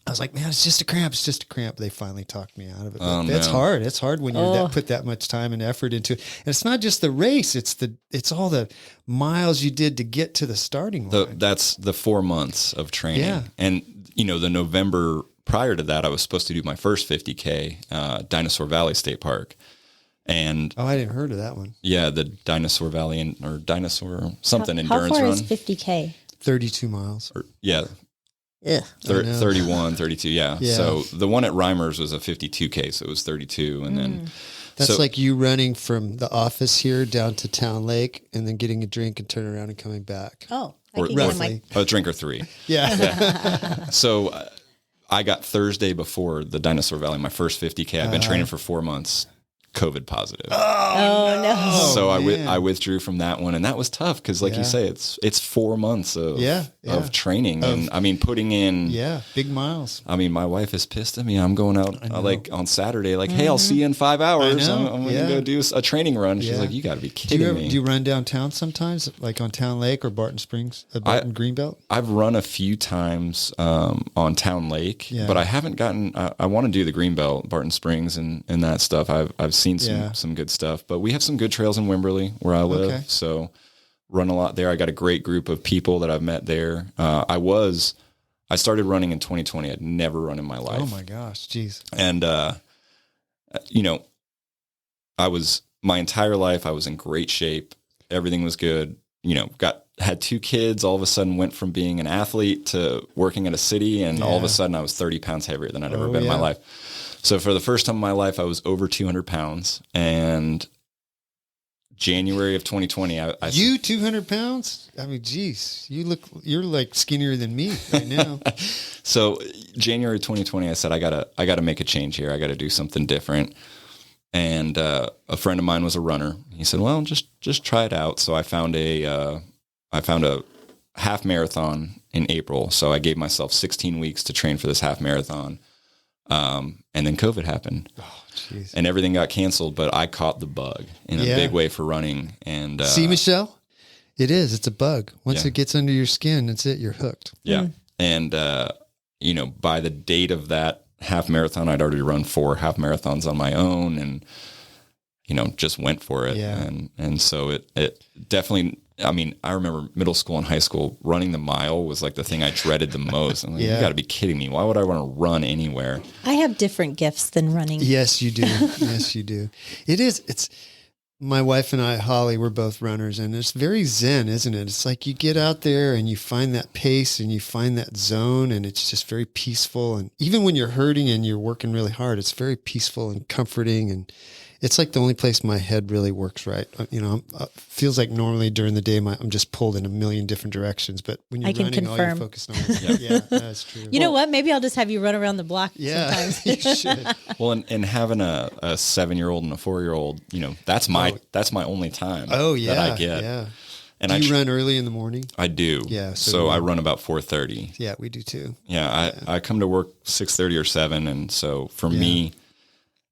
I was like, man, it's just a cramp. It's just a cramp. They finally talked me out of it. It's hard. It's hard when you put that much time and effort into it. And it's not just the race. It's all the miles you did to get to the starting line. That's the 4 months of training. Yeah. And, the November prior to that, I was supposed to do my first 50K, Dinosaur Valley State Park. And I didn't heard of that one. Yeah, the Dinosaur Valley or Dinosaur something endurance run. How far is 50K? 32 miles. 31, 32. Yeah. So the one at Reimer's was a 52K. So it was 32. And then that's like you running from the office here down to Town Lake and then getting a drink and turning around and coming back. Oh, a drink or three. Yeah. So I got Thursday before the Dinosaur Valley, my first 50K. I've been training for 4 months. COVID positive. Oh no. So I withdrew from that one, and that was tough because, like you say, it's 4 months of training, and I mean putting in big miles. I mean, my wife is pissed at me. I'm going out like on Saturday, like, hey, I'll see you in 5 hours. I'm going to go do a training run. She's like, you got to be kidding me. Do you run downtown sometimes, like on Town Lake or Barton Springs, Barton Greenbelt? I've run a few times on Town Lake, but I haven't gotten. I want to do the Greenbelt, Barton Springs, and that stuff. I've seen some good stuff, but we have some good trails in Wimberly where I live. So run a lot there. I got a great group of people that I've met there. I started running in 2020. I'd never run in my life. Oh my gosh. Geez. And, my entire life, I was in great shape. Everything was good. Had 2 kids, all of a sudden went from being an athlete to working at a city. And all of a sudden I was 30 pounds heavier than I'd ever been in my life. So for the first time in my life, I was over 200 pounds, and January of 2020, you 200 pounds? I mean, geez, you're like skinnier than me right now. So January 2020, I said, I gotta make a change here. I got to do something different. And, a friend of mine was a runner. He said, well, just try it out. So I found a half marathon in April. So I gave myself 16 weeks to train for this half marathon. And then COVID happened, and everything got canceled, but I caught the bug in a big way for running. And, see, Michelle, it's a bug. Once it gets under your skin, that's it. You're hooked. Yeah. And, by the date of that half marathon, I'd already run 4 half marathons on my own and, just went for it. Yeah. And so it definitely, I mean, I remember middle school and high school, running the mile was like the thing I dreaded the most. I'm like, you got to be kidding me. Why would I want to run anywhere? I have different gifts than running. Yes, you do. Yes, you do. It's my wife and I, Holly, we're both runners, and it's very zen, isn't it? It's like you get out there and you find that pace and you find that zone, and it's just very peaceful. And even when you're hurting and you're working really hard, it's very peaceful and comforting, and it's like the only place my head really works right. Feels like normally during the day, I'm just pulled in a million different directions. But when you're running, all you're focused on is, that's true. You know what? Maybe I'll just have you run around the block sometimes. You should. Well, and having a 7-year-old and a 4-year-old, that's my only time that I get. Yeah. And do you run early in the morning? I do. Yeah. So I run about 4:30. Yeah, we do too. Yeah. I come to work 6:30 or 7. And so for me,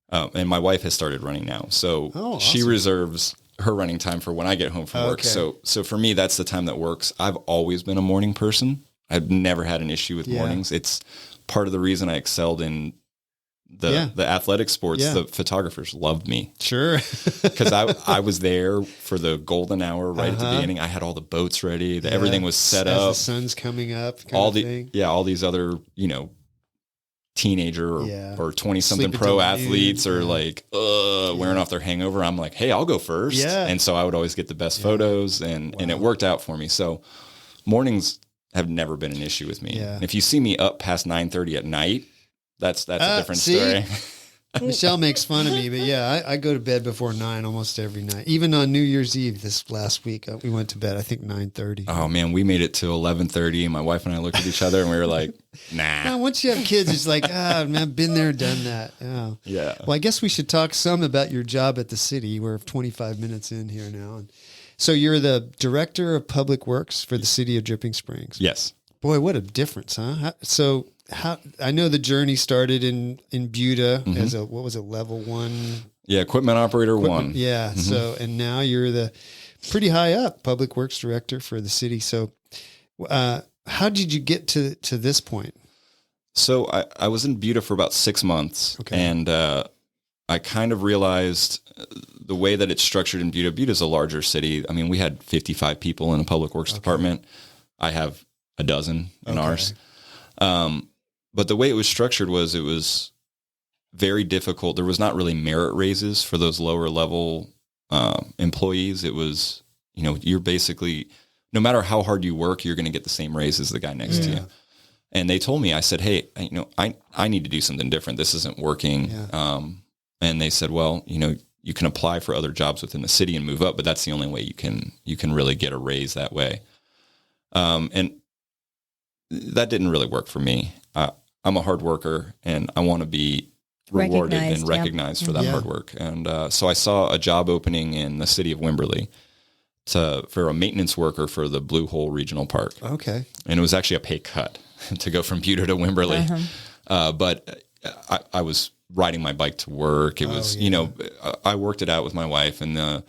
and my wife has started running now. So awesome. She reserves her running time for when I get home from work. So for me, that's the time that works. I've always been a morning person. I've never had an issue with mornings. It's part of the reason I excelled in the athletic sports. The photographers loved me. Sure. Because I was there for the golden hour right at the beginning. I had all the boats ready. Everything was set up. The sun's coming up. All these other, teenager or 20-something pro athletes are like wearing off their hangover. I'm like, hey, I'll go first. Yeah. And so I would always get the best photos, and it worked out for me. So mornings have never been an issue with me. Yeah. And if you see me up past 9:30 at night, that's a different story. Michelle makes fun of me, but I go to bed before 9 almost every night. Even on New Year's Eve this last week, we went to bed, I think 9:30. Oh man, we made it to 11:30, and my wife and I looked at each other and we were like, nah. Now, once you have kids, it's like, man, I've been there, done that. Oh. Yeah. Well, I guess we should talk some about your job at the city. We're 25 minutes in here now. And so you're the director of public works for the city of Dripping Springs. Yes. Boy, what a difference, huh? How I know the journey started in Buda as what was it, level 1? Yeah, equipment operator 1. Yeah. Mm-hmm. So, and now you're the pretty high up public works director for the city. So, how did you get to this point? So I was in Buda for about 6 months, and I kind of realized the way that it's structured in Buda. Buda's a larger city. I mean, we had 55 people in the public works department. I have a dozen in ours. But the way it was structured was it was very difficult. There was not really merit raises for those lower level employees. It was, you're basically, no matter how hard you work, you're going to get the same raise as the guy next to you. And they told me, I said, hey, I need to do something different. This isn't working. Yeah. And they said, well, you can apply for other jobs within the city and move up, but that's the only way you can really get a raise that way. And that didn't really work for me. I'm a hard worker, and I want to be rewarded and Recognized, yeah. recognized for that hard work. And so I saw a job opening in the city of Wimberley for a maintenance worker for the Blue Hole Regional Park. Okay. And it was actually a pay cut to go from Buda to Wimberley. But I was riding my bike to work. It was, I worked it out with my wife, and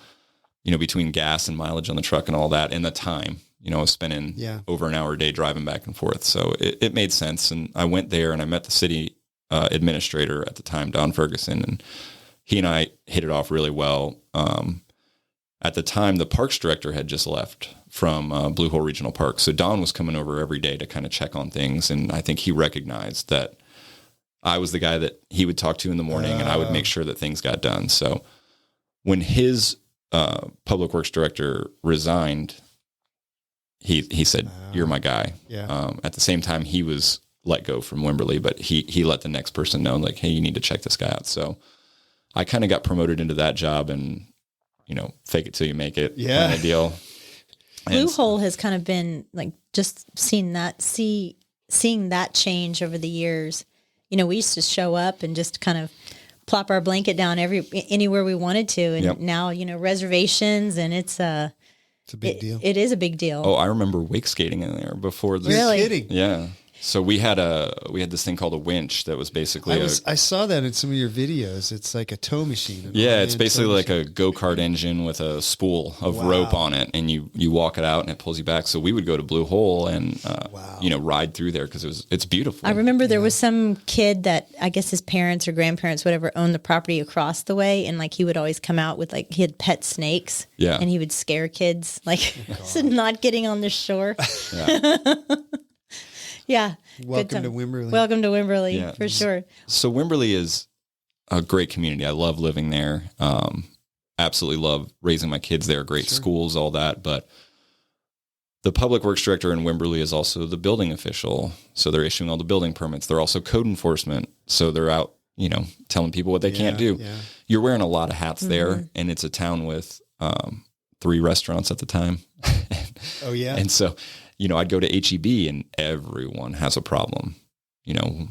between gas and mileage on the truck and all that, and the time, I was spending over an hour a day driving back and forth. So it made sense. And I went there and I met the city administrator at the time, Don Ferguson, and he and I hit it off really well. At the time, the parks director had just left from Blue Hole Regional Park. So Don was coming over every day to kind of check on things. And I think he recognized that I was the guy that he would talk to in the morning, and I would make sure that things got done. So when his public works director resigned, he said, "You're my guy." Yeah. At the same time, he was let go from Wimberley, but he let the next person know, like, "Hey, you need to check this guy out." So I kind of got promoted into that job, and fake it till you make it kind of deal. Blue Hole has kind of been like just seeing that change over the years. We used to show up and just kind of plop our blanket down anywhere we wanted to, and now reservations, and it's a big deal. It is a big deal. Oh, I remember wake skating in there before this. Really? Kidding. Yeah. So we had this thing called a winch that was basically I saw that in some of your videos. It's like a tow machine. It's basically like a go-kart engine with a spool of rope on it, and you walk it out and it pulls you back. So we would go to Blue Hole and ride through there because it's beautiful. I remember there was some kid that I guess his parents or grandparents, whatever, owned the property across the way, and like he would always come out with he had pet snakes, and he would scare kids not getting on the shore. Yeah. Welcome to Wimberley. Welcome to Wimberley, for sure. So Wimberley is a great community. I love living there. Absolutely love raising my kids there. Great schools, all that. But the public works director in Wimberley is also the building official. So they're issuing all the building permits. They're also code enforcement. So they're out, telling people what they can't do. Yeah. You're wearing a lot of hats there, and it's a town with 3 restaurants at the time. Oh, yeah. And so... I'd go to H-E-B and everyone has a problem.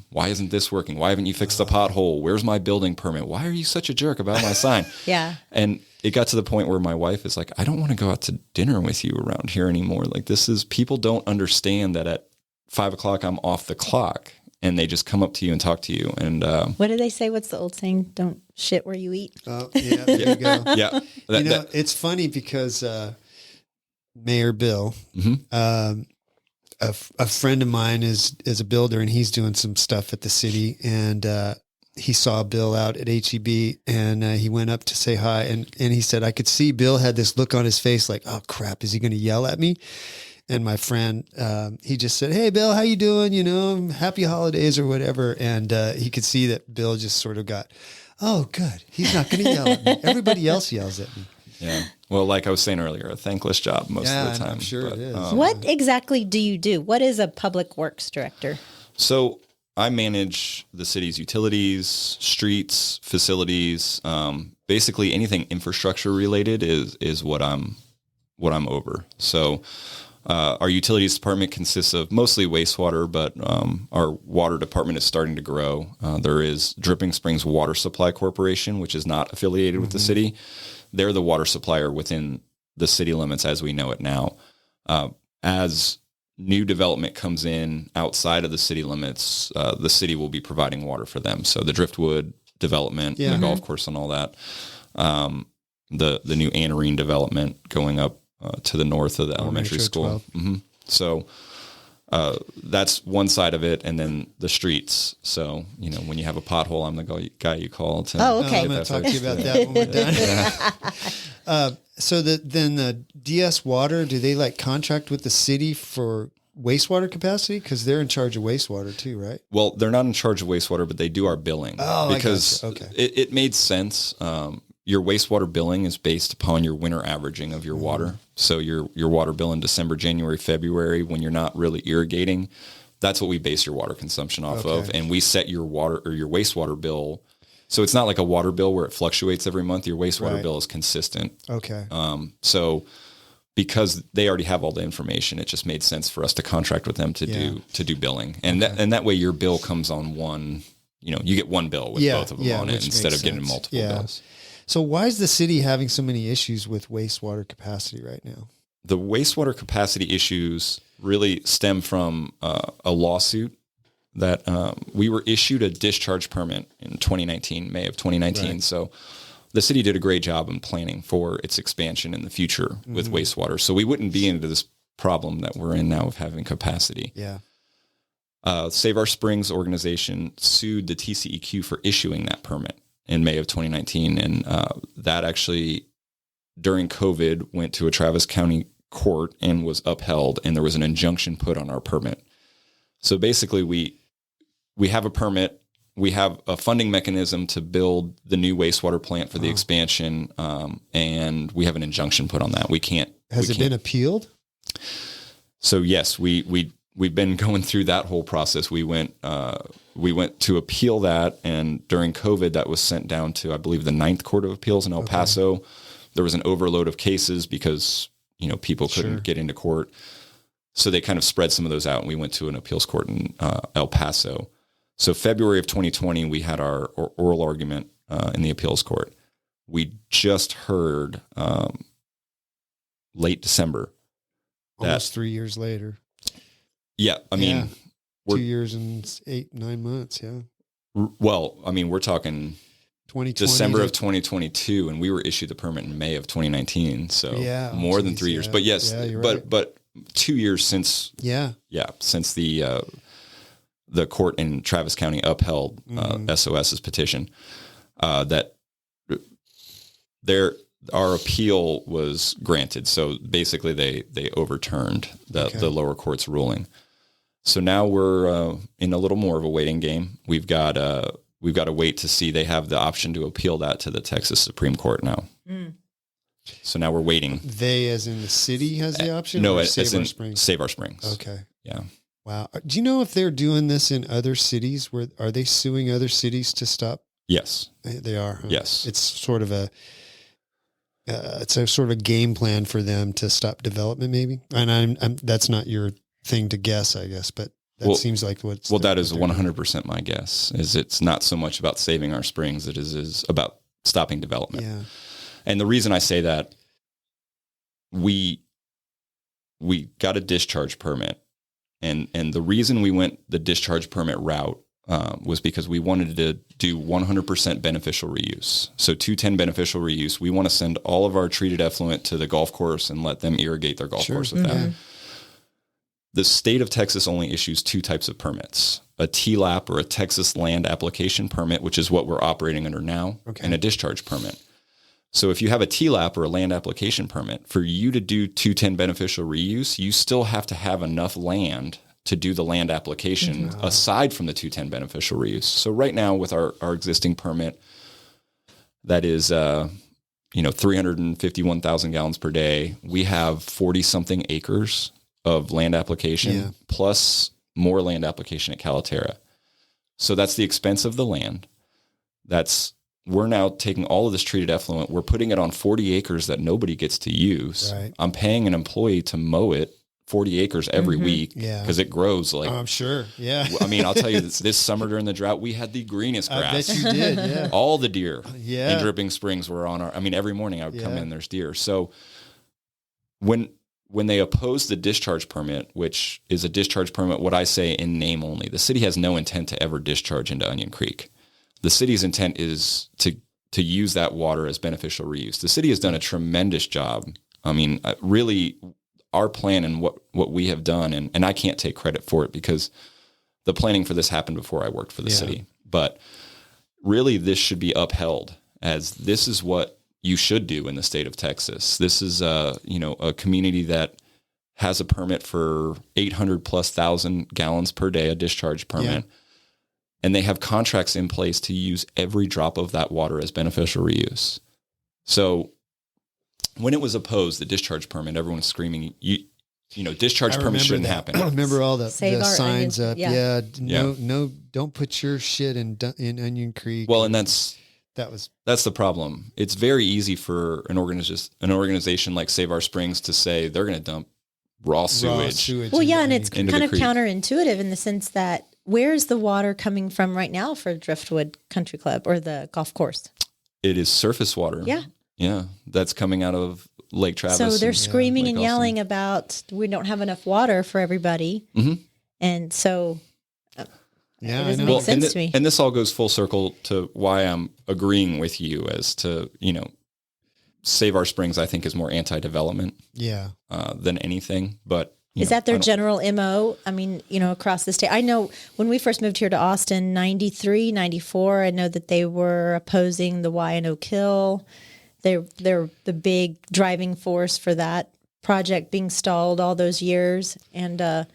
Why isn't this working? Why haven't you fixed the pothole? Where's my building permit? Why are you such a jerk about my sign? Yeah. And it got to the point where my wife is like, I don't want to go out to dinner with you around here anymore. Like, people don't understand that at 5:00 I'm off the clock, and they just come up to you and talk to you. And what do they say? What's the old saying? Don't shit where you eat. Oh, yeah, there you go. Yeah. It's funny because Mayor Bill, a friend of mine is a builder, and he's doing some stuff at the city, and he saw Bill out at H-E-B, and he went up to say hi, and he said, I could see Bill had this look on his face like, oh crap, is he going to yell at me? And my friend, he just said, hey Bill, how you doing? Happy holidays or whatever. And he could see that Bill just sort of got, oh good, he's not going to yell at me. Everybody else yells at me. Yeah. Well, like I was saying earlier, a thankless job most of the time. I'm sure it is. What exactly do you do? What is a public works director? So I manage the city's utilities, streets, facilities, basically anything infrastructure related is what I'm over. So our utilities department consists of mostly wastewater, but our water department is starting to grow. There is Dripping Springs Water Supply Corporation, which is not affiliated with the city. They're the water supplier within the city limits as we know it now. As new development comes in outside of the city limits, the city will be providing water for them. So the Driftwood development, the golf course and all that, the new Anarene development going up to the north of the elementary school. So that's one side of it, and then the streets. So, when you have a pothole, I'm the guy you call to. Oh, okay. I'm going to talk to you about that when we're done. So then the DS Water, do they contract with the city for wastewater capacity? Because they're in charge of wastewater too, right? Well, they're not in charge of wastewater, but they do our billing. Oh, because it made sense. Your wastewater billing is based upon your winter averaging of your water. So your water bill in December, January, February, when you're not really irrigating, that's what we base your water consumption off of. And we set your water or your wastewater bill. So it's not like a water bill where it fluctuates every month. Your wastewater bill is consistent. Okay. So because they already have all the information, it just made sense for us to contract with them to do billing. And that way your bill comes on one you get one bill with both of them on it instead of getting multiple bills. So why is the city having so many issues with wastewater capacity right now? The wastewater capacity issues really stem from a lawsuit that we were issued a discharge permit in 2019, May of 2019. Right. So the city did a great job in planning for its expansion in the future with wastewater. So we wouldn't be into this problem that we're in now of having capacity. Yeah. Save Our Springs organization sued the TCEQ for issuing that permit in May of 2019. And that actually, during COVID, went to a Travis County court and was upheld, and there was an injunction put on our permit. So basically, we have a permit. We have a funding mechanism to build the new wastewater plant for the expansion, and we have an injunction put on that. We can't. Has it been appealed? So yes, we've been going through that whole process. We went to appeal that, and during COVID, that was sent down to, I believe, the 9th Court of Appeals in El Paso. There was an overload of cases because people couldn't get into court, so they kind of spread some of those out, and we went to an appeals court in El Paso. So February of 2020, we had our oral argument in the appeals court. We just heard late December. Almost 3 years later. Yeah, I mean, 2 years and 8-9 months. Yeah. Well, I mean, we're talking 2020 December of 2022, and we were issued the permit in May of 2019. So more than 3 years. But yes, but 2 years since. Since the court in Travis County upheld SOS's petition, that our appeal was granted. So basically, they overturned the lower court's ruling. So now we're in a little more of a waiting game. We've got to wait to see. They have the option to appeal that to the Texas Supreme Court now. So now we're waiting. They, as in the city, has the option? No, Save Our Springs. Save Our Springs. Okay. Yeah. Wow. Do you know if they're doing this in other cities? Are they suing other cities to stop? Yes. They are. Huh? Yes. It's sort of a game plan for them to stop development, maybe. And I'm that's not your thing to guess, I guess, but that seems like what's. Well, that is 100% my guess. Is it's not so much about saving our springs; it is about stopping development. Yeah. And the reason I say that, we got a discharge permit. And the reason we went the discharge permit route was because we wanted to do 100% beneficial reuse. So 210 beneficial reuse. We want to send all of our treated effluent to the golf course and let them irrigate their golf course with that. The state of Texas only issues 2 types of permits: a TLAP, or a Texas Land Application Permit, which is what we're operating under now, and a discharge permit. So if you have a TLAP, or a land application permit, for you to do 210 beneficial reuse, you still have to have enough land to do the land application aside from the 210 beneficial reuse. So right now with our existing permit, that is 351,000 gallons per day, we have 40-something acres of land application plus more land application at Calaterra. So that's the expense of the land. We're now taking all of this treated effluent. We're putting it on 40 acres that nobody gets to use. Right. I'm paying an employee to mow it 40 acres every week because it grows like. I'm sure. Yeah. I mean, I'll tell you this summer during the drought, we had the greenest grass. I bet you did. Yeah. All the deer in Dripping Springs were on every morning I would come in, there's deer. So when they opposed the discharge permit, which is a discharge permit, what I say in name only, the city has no intent to ever discharge into Onion Creek. The city's intent is to use that water as beneficial reuse. The city has done a tremendous job. I mean, really, our plan and what we have done, and I can't take credit for it because the planning for this happened before I worked for the city. But really, this should be upheld as this is what you should do in the state of Texas. This is a community that has a permit for 800,000+ gallons per day, a discharge permit. Yeah. And they have contracts in place to use every drop of that water as beneficial reuse. So when it was opposed, the discharge permit, everyone was screaming, discharge permit shouldn't happen. I remember all the signs up. No, don't put your shit in Onion Creek. Well, and that's the problem. It's very easy for an organization like Save Our Springs to say they're going to dump raw sewage. Well, and it's kind of counterintuitive in the sense that where is the water coming from right now for Driftwood Country Club or the golf course? It is surface water. Yeah. Yeah. That's coming out of Lake Travis. So they're screaming Lake and yelling about we don't have enough water for everybody. Mm-hmm. And so it doesn't I know. make sense to me. And this all goes full circle to why I'm agreeing with you as to, Save Our Springs, I think, is more anti-development than anything. But is that their general MO? I mean, across the state. I know when we first moved here to Austin, 93, 94, I know that they were opposing the Y&O kill. They're the big driving force for that project being stalled all those years. And, I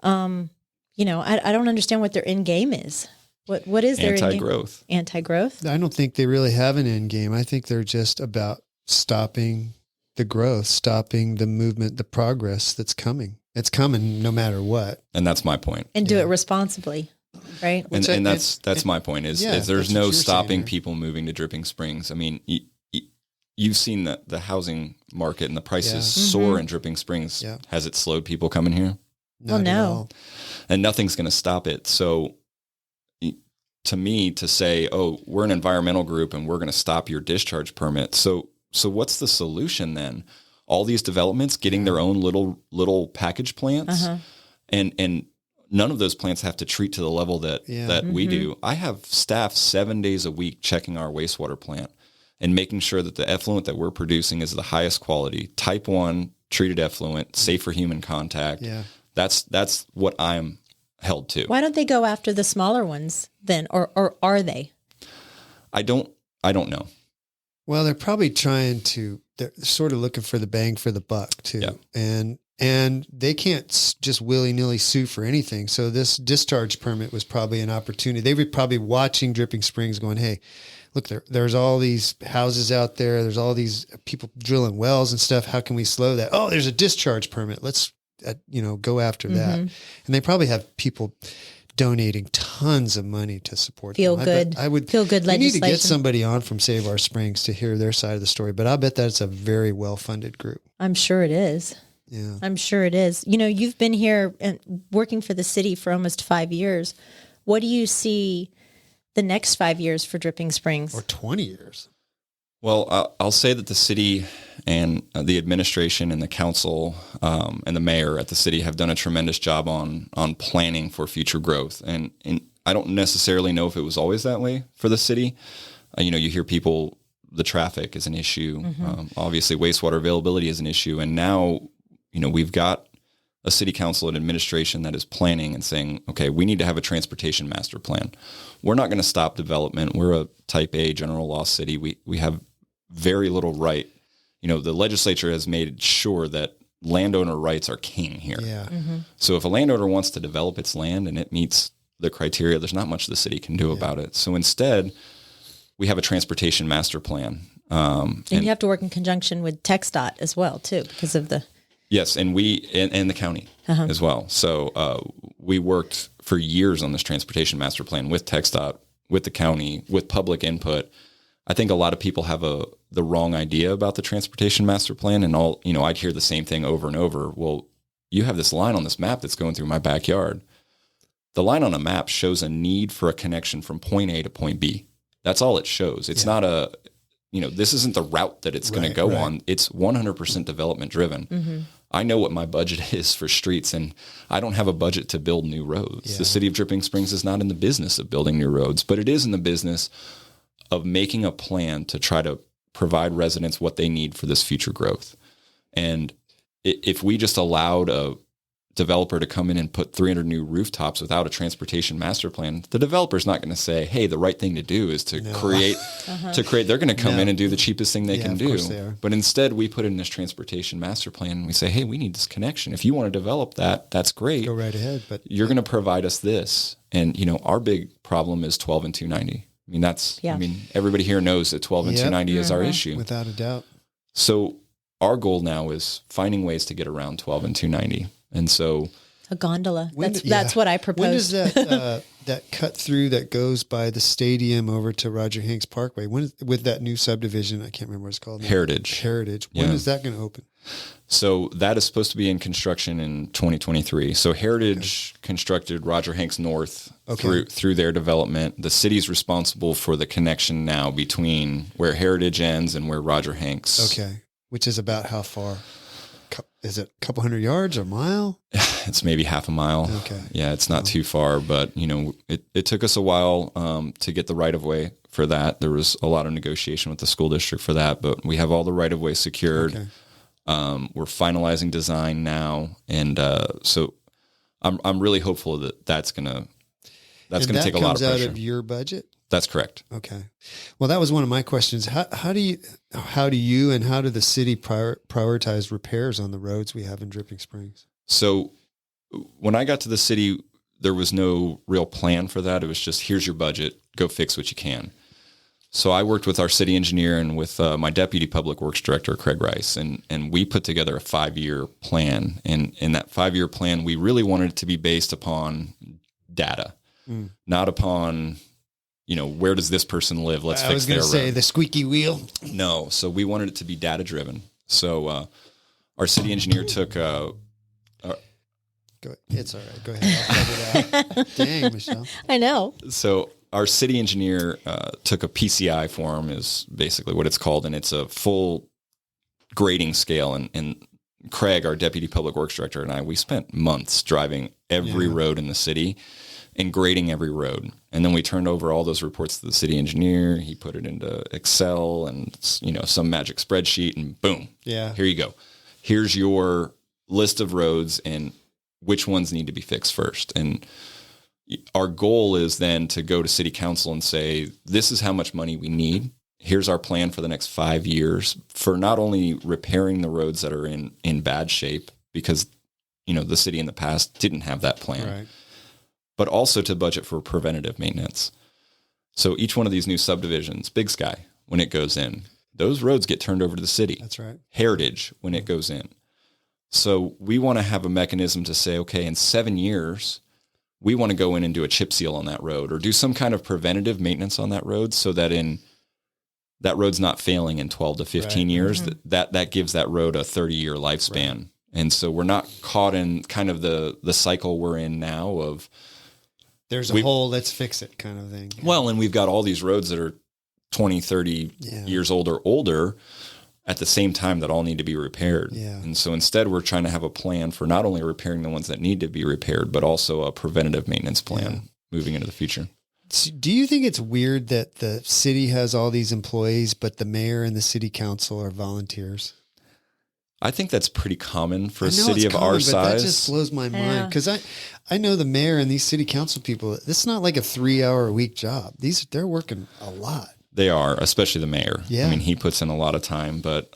don't understand what their end game is. What is their anti-growth? Anti-growth? I don't think they really have an end game. I think they're just about stopping the growth, stopping the movement, the progress that's coming. It's coming no matter what. And that's my point. And do it responsibly, right? And that's my point is there's no stopping people moving to Dripping Springs. I mean, you've seen the housing market and the prices soar in Dripping Springs. Yeah. Has it slowed people coming here? No. And nothing's going to stop it. So to me, to say, oh, we're an environmental group and we're going to stop your discharge permit. So what's the solution then? All these developments getting their own little package plants, and none of those plants have to treat to the level that we do. I have staff 7 days a week checking our wastewater plant and making sure that the effluent that we're producing is the highest quality, type 1 treated effluent, safe for human contact. Yeah. That's what I'm held to. Why don't they go after the smaller ones then, or are they? I don't know. Well, they're probably they're sort of looking for the bang for the buck too. Yeah. And they can't just willy-nilly sue for anything. So this discharge permit was probably an opportunity. They were probably watching Dripping Springs going, hey, look, there's all these houses out there. There's all these people drilling wells and stuff. How can we slow that? Oh, there's a discharge permit. Let's, go after that. And they probably have people donating tons of money to support feel them. Good. I would feel good. We need to get somebody on from Save Our Springs to hear their side of the story, but I'll bet that's a very well-funded group. I'm sure it is. Yeah. I'm sure it is. You've been here and working for the city for almost 5 years. What do you see the next 5 years for Dripping Springs? Or 20 years. Well, I'll say that the city and the administration and the council and the mayor at the city have done a tremendous job on planning for future growth. And I don't necessarily know if it was always that way for the city. You hear people, the traffic is an issue. Obviously, wastewater availability is an issue. And now, we've got a city council and administration that is planning and saying, okay, we need to have a transportation master plan. We're not going to stop development. We're a type A general law city. We have very little right. The legislature has made sure that landowner rights are king here. Yeah. So if a landowner wants to develop its land and it meets the criteria, there's not much the city can do about it. So instead, we have a transportation master plan. And you have to work in conjunction with TxDOT as well, too, because of the... Yes, and and the county as well. So we worked for years on this transportation master plan with TxDOT, with the county, with public input. I think a lot of people have the wrong idea about the transportation master plan, and I'd hear the same thing over and over. Well, you have this line on this map that's going through my backyard. The line on a map shows a need for a connection from point A to point B. That's all it shows. It's not this isn't the route that it's going to go on. It's 100% development driven. I know what my budget is for streets, and I don't have a budget to build new roads. Yeah. The city of Dripping Springs is not in the business of building new roads, but it is in the business of making a plan to try to provide residents what they need for this future growth. And if we just allowed a developer to come in and put 300 new rooftops without a transportation master plan, the developer's not going to say, hey, the right thing to do is to create, they're going to come in and do the cheapest thing they can do. But instead we put in this transportation master plan and we say, hey, we need this connection. If you want to develop that, that's great. Go right ahead. But you're going to provide us this. And, our big problem is 12 and 290. Everybody here knows that 12 and 290 is our issue. Without a doubt. So our goal now is finding ways to get around 12 and 290. And so a gondola. That's what I proposed. When does that cut through that goes by the stadium over to Roger Hanks Parkway. With that new subdivision, I can't remember what it's called now. Heritage. When is that going to open? So that is supposed to be in construction in 2023. So Heritage constructed Roger Hanks North through their development. The city's responsible for the connection now between where Heritage ends and where Roger Hanks. Okay. Which is about how far? Is it a couple hundred yards or a mile? It's maybe half a mile. Okay. Yeah, it's not too far, but it took us a while to get the right of way for that. There was a lot of negotiation with the school district for that, but we have all the right of way secured. Okay. We're finalizing design now, and so I'm really hopeful that that's gonna take a lot of pressure. That comes out of your budget? That's correct. Okay. Well, that was one of my questions. How do you and how do the city prioritize repairs on the roads we have in Dripping Springs? So when I got to the city, there was no real plan for that. It was just, here's your budget, go fix what you can. So I worked with our city engineer and with my deputy public works director, Craig Rice, and we put together a 5-year plan. And in that 5-year plan, we really wanted it to be based upon data, not upon, where does this person live? Let's fix their road. I was going to say the squeaky wheel. No. So we wanted it to be data driven. So our city engineer took it's all right. Go ahead. I'll cover that. Dang, Michelle. I know. So our city engineer took a PCI form, is basically what it's called, and it's a full grading scale. And Craig, our deputy public works director, and I, we spent months driving every road in the city and grading every road. And then we turned over all those reports to the city engineer. He put it into Excel and, some magic spreadsheet, and boom. Yeah. Here you go. Here's your list of roads and which ones need to be fixed first. And our goal is then to go to city council and say, this is how much money we need. Here's our plan for the next 5 years for not only repairing the roads that are in bad shape, because, the city in the past didn't have that plan, right, but also to budget for preventative maintenance. So each one of these new subdivisions, Big Sky, when it goes in, those roads get turned over to the city. That's right. Heritage, when it goes in. So we want to have a mechanism to say, okay, in 7 years, we want to go in and do a chip seal on that road or do some kind of preventative maintenance on that road so that that road's not failing in 12 to 15 years. Mm-hmm. That gives that road a 30-year lifespan. Right. And so we're not caught in kind of the cycle we're in now of there's a hole, let's fix it kind of thing. Well, and we've got all these roads that are 20, 30 years old or older at the same time that all need to be repaired. Yeah. And so instead we're trying to have a plan for not only repairing the ones that need to be repaired, but also a preventative maintenance plan moving into the future. Do you think it's weird that the city has all these employees, but the mayor and the city council are volunteers? I think that's pretty common for a city of our size. That just blows my mind because I know the mayor and these city council people. It's not like a 3-hour-a-week job. They're working a lot. They are, especially the mayor. Yeah. I mean, he puts in a lot of time, but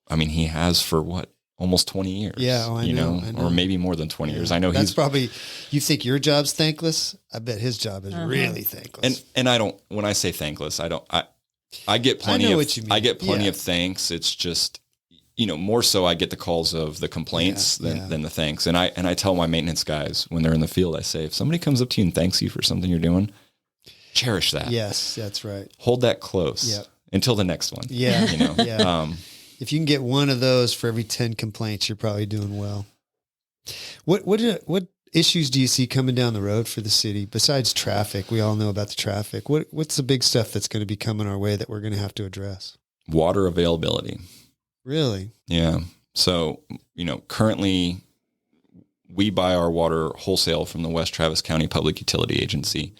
he has for almost 20 years. Yeah, I know. Or maybe more than 20 years. I know that's probably. You think your job's thankless? I bet his job is really thankless. And I don't. When I say thankless, I don't. I get plenty. I know of what you mean. I get plenty of thanks. It's just, more so I get the calls of the complaints than the thanks. And I tell my maintenance guys when they're in the field, I say, if somebody comes up to you and thanks you for something you're doing, cherish that. Yes, that's right. Hold that close until the next one. Yeah. If you can get one of those for every 10 complaints, you're probably doing well. What issues do you see coming down the road for the city besides traffic? We all know about the traffic. What's the big stuff that's going to be coming our way that we're going to have to address? Water availability. Really? Yeah. So, currently we buy our water wholesale from the West Travis County Public Utility Agency.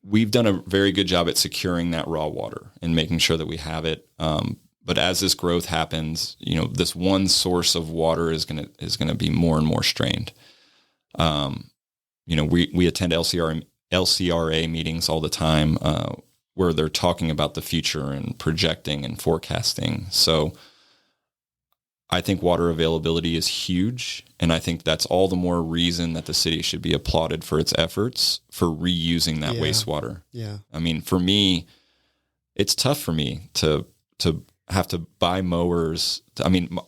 We've done a very good job at securing that raw water and making sure that we have it. But as this growth happens, this one source of water is going to be more and more strained. We attend LCRA meetings all the time, where they're talking about the future and projecting and forecasting. So I think water availability is huge, and I think that's all the more reason that the city should be applauded for its efforts for reusing that wastewater. Yeah. I mean, for me, it's tough for me to have to buy mowers.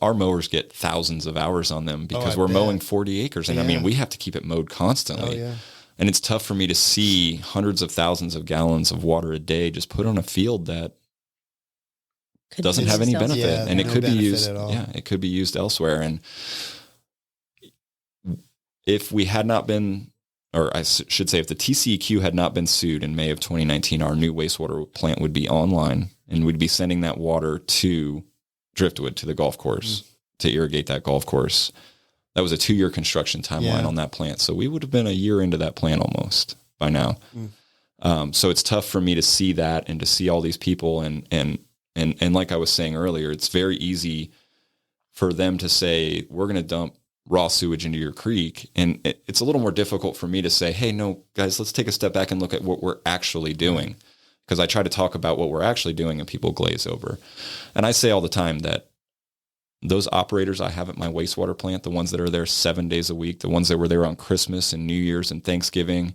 Our mowers get thousands of hours on them because we're mowing 40 acres, and we have to keep it mowed constantly. Oh, yeah. And it's tough for me to see hundreds of thousands of gallons of water a day just put on a field that doesn't have any benefit. Yeah, and it no could be benefit used. at all. Yeah, it could be used elsewhere. And if we had not been, or I should say, if the TCEQ had not been sued in May of 2019, our new wastewater plant would be online, and we'd be sending that water to Driftwood, to the golf course, to irrigate that golf course. That was a 2-year construction timeline on that plant. So we would have been a year into that plant almost by now. So it's tough for me to see that and to see all these people. And like I was saying earlier, it's very easy for them to say, we're going to dump raw sewage into your creek. And it's a little more difficult for me to say, hey, no, guys, let's take a step back and look at what we're actually doing. Because I try to talk about what we're actually doing and people glaze over. And I say all the time that those operators I have at my wastewater plant, the ones that are there 7 days a week, the ones that were there on Christmas and New Year's and Thanksgiving,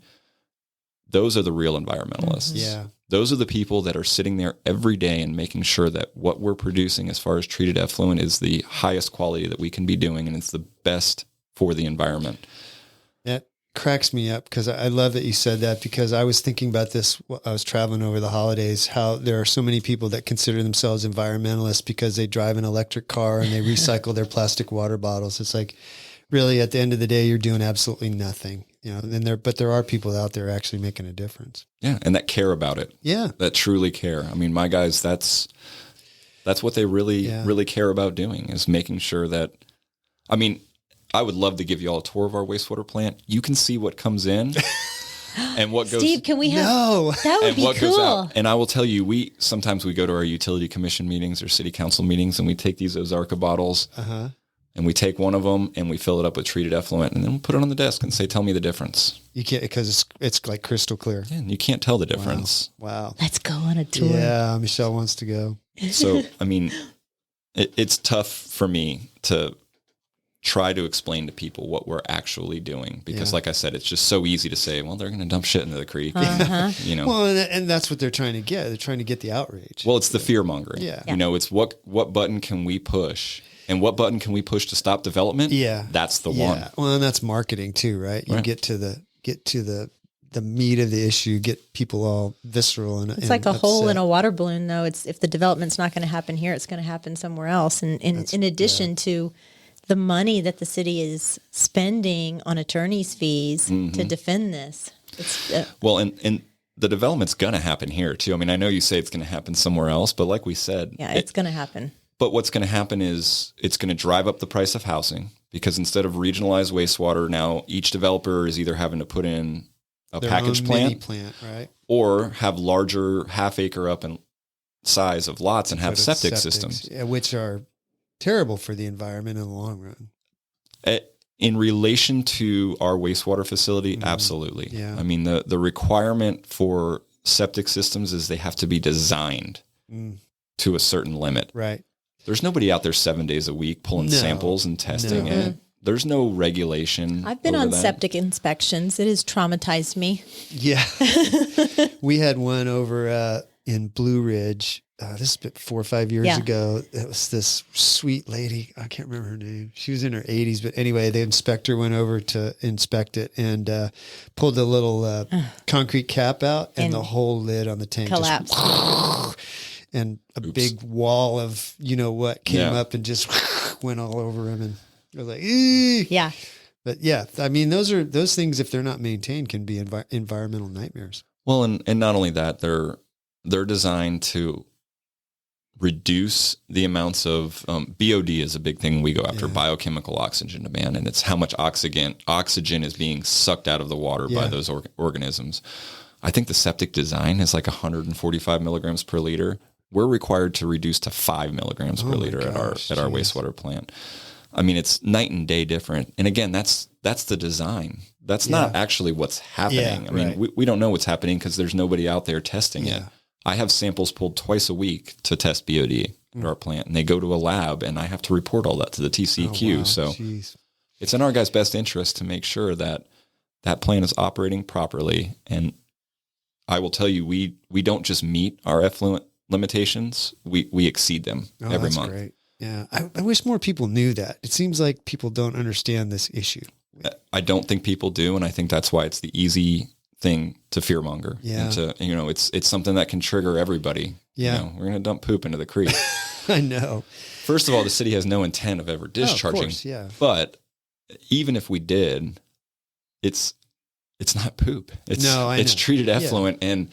those are the real environmentalists. Yeah. Those are the people that are sitting there every day and making sure that what we're producing as far as treated effluent is the highest quality that we can be doing, and it's the best for the environment. That cracks me up, because I love that you said that, because I was thinking about this while I was traveling over the holidays, how there are so many people that consider themselves environmentalists because they drive an electric car and they recycle their plastic water bottles. It's like, really, at the end of the day, you're doing absolutely nothing. But there are people out there actually making a difference. Yeah, and that care about it. Yeah. That truly care. I mean, my guys, that's what they really care about doing, is making sure that, I mean, I would love to give you all a tour of our wastewater plant. You can see what comes in and what goes. Steve, can we have? No. That would and be what cool. goes out. And I will tell you, sometimes we go to our utility commission meetings or city council meetings, and we take these Ozarka bottles, and we take one of them and we fill it up with treated effluent, and then we put it on the desk and say, "Tell me the difference." You can't, because it's like crystal clear. Yeah, and you can't tell the difference. Wow. Let's go on a tour. Yeah, Michelle wants to go. So, I mean, it's tough for me to try to explain to people what we're actually doing, because like I said, it's just so easy to say, well, they're going to dump shit into the creek. Well, and that's what they're trying to get. They're trying to get the outrage. Well, it's the fear mongering. Yeah. It's what button can we push, and what button can we push to stop development? Yeah. That's the one. Well, and that's marketing too, right? You get to the meat of the issue, get people all visceral and It's like a hole in a water balloon, though. It's, if the development's not going to happen here, it's going to happen somewhere else. And in addition to the money that the city is spending on attorney's fees to defend this. Well, and the development's going to happen here too. I mean, I know you say it's going to happen somewhere else, but like we said, it's going to happen. But what's going to happen is it's going to drive up the price of housing, because instead of regionalized wastewater, now each developer is either having to put in a package plant, right, or have larger half-acre up in size of lots and have septic systems, which are terrible for the environment in the long run. In relation to our wastewater facility, absolutely. Yeah. I mean, the requirement for septic systems is they have to be designed to a certain limit. Right. There's nobody out there 7 days a week pulling samples and testing it. There's no regulation. I've been on septic inspections. It has traumatized me. Yeah. We had one over in Blue Ridge. This is 4 or 5 years ago. It was this sweet lady. I can't remember her name. She was in her 80s. But anyway, the inspector went over to inspect it and pulled the little concrete cap out, and the whole lid on the tank collapsed. Just and a big wall of what came up and just went all over him. And I was like, eee. Yeah. But yeah, I mean, those things, if they're not maintained, can be environmental nightmares. Well, and not only that, they're designed to reduce the amounts of BOD is a big thing we go after, biochemical oxygen demand, and it's how much oxygen is being sucked out of the water by those organisms. I think the septic design is like 145 milligrams per liter. We're required to reduce to 5 milligrams per liter at our wastewater plant. I mean, it's night and day different. And again, that's the design. That's not actually what's happening. I mean, we don't know what's happening because there's nobody out there testing it. I have samples pulled twice a week to test BOD at our plant, and they go to a lab, and I have to report all that to the TCEQ. So it's in our guys' best interest to make sure that that plant is operating properly. And I will tell you, we don't just meet our effluent limitations, we exceed them every month. Great. Yeah. I wish more people knew that. It seems like people don't understand this issue. I don't think people do. And I think that's why it's the easy thing to fearmonger. Yeah. And to, it's something that can trigger everybody. Yeah. We're going to dump poop into the creek. I know. First of all, the city has no intent of ever discharging. Of course, yeah. But even if we did, it's not poop. It's treated effluent. And,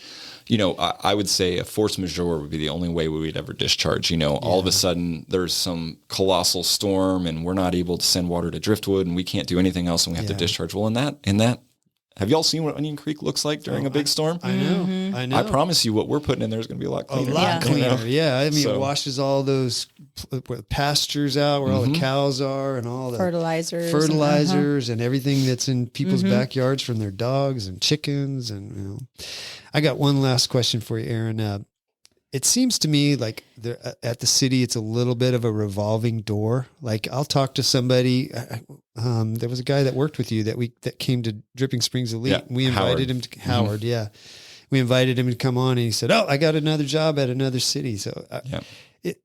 I would say a force majeure would be the only way we would ever discharge. All of a sudden there's some colossal storm and we're not able to send water to Driftwood and we can't do anything else and we have to discharge. Well, in that, have y'all seen what Onion Creek looks like during a big storm? I know. I know. I promise you what we're putting in there is going to be a lot cleaner. A lot cleaner. Yeah. I mean, it washes all those pastures out where all the cows are and all the fertilizers and everything that's in people's backyards from their dogs and chickens. And, I got one last question for you, Aaron. It seems to me like at the city, it's a little bit of a revolving door. Like I'll talk to somebody. There was a guy that worked with you that came to Dripping Springs Elite. Yeah, we invited him to Howard. Yeah. We invited him to come on and he said, I got another job at another city. So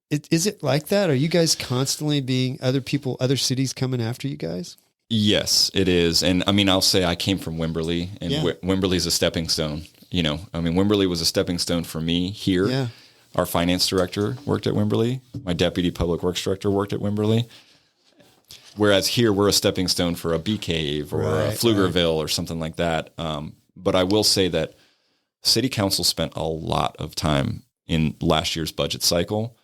is it like that? Are you guys constantly being other cities coming after you guys? Yes, it is. And I mean, I'll say I came from Wimberely and Wimberley's a stepping stone. Wimberley was a stepping stone for me here. Yeah. Our finance director worked at Wimberely. My deputy public works director worked at Wimberley. Whereas here we're a stepping stone for a Bee Cave or a Pflugerville or something like that. But I will say that City Council spent a lot of time in last year's budget cycle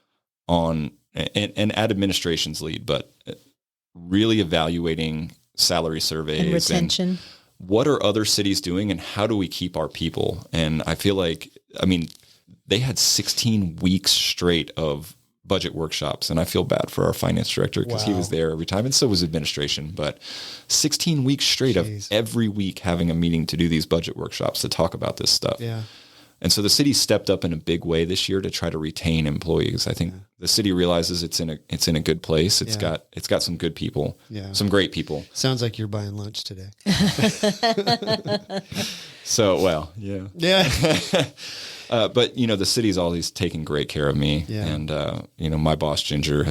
on, and at administration's lead, but really evaluating salary surveys and retention. And what are other cities doing and how do we keep our people? And I feel like, they had 16 weeks straight of budget workshops, and I feel bad for our finance director because he was there every time, and so was administration. But 16 weeks straight of every week having a meeting to do these budget workshops to talk about this stuff. Yeah. And so the city stepped up in a big way this year to try to retain employees. I think the city realizes it's in a good place. It's got some good people, some great people. Sounds like you're buying lunch today. So, yeah. But the city's always taken great care of me, and my boss Ginger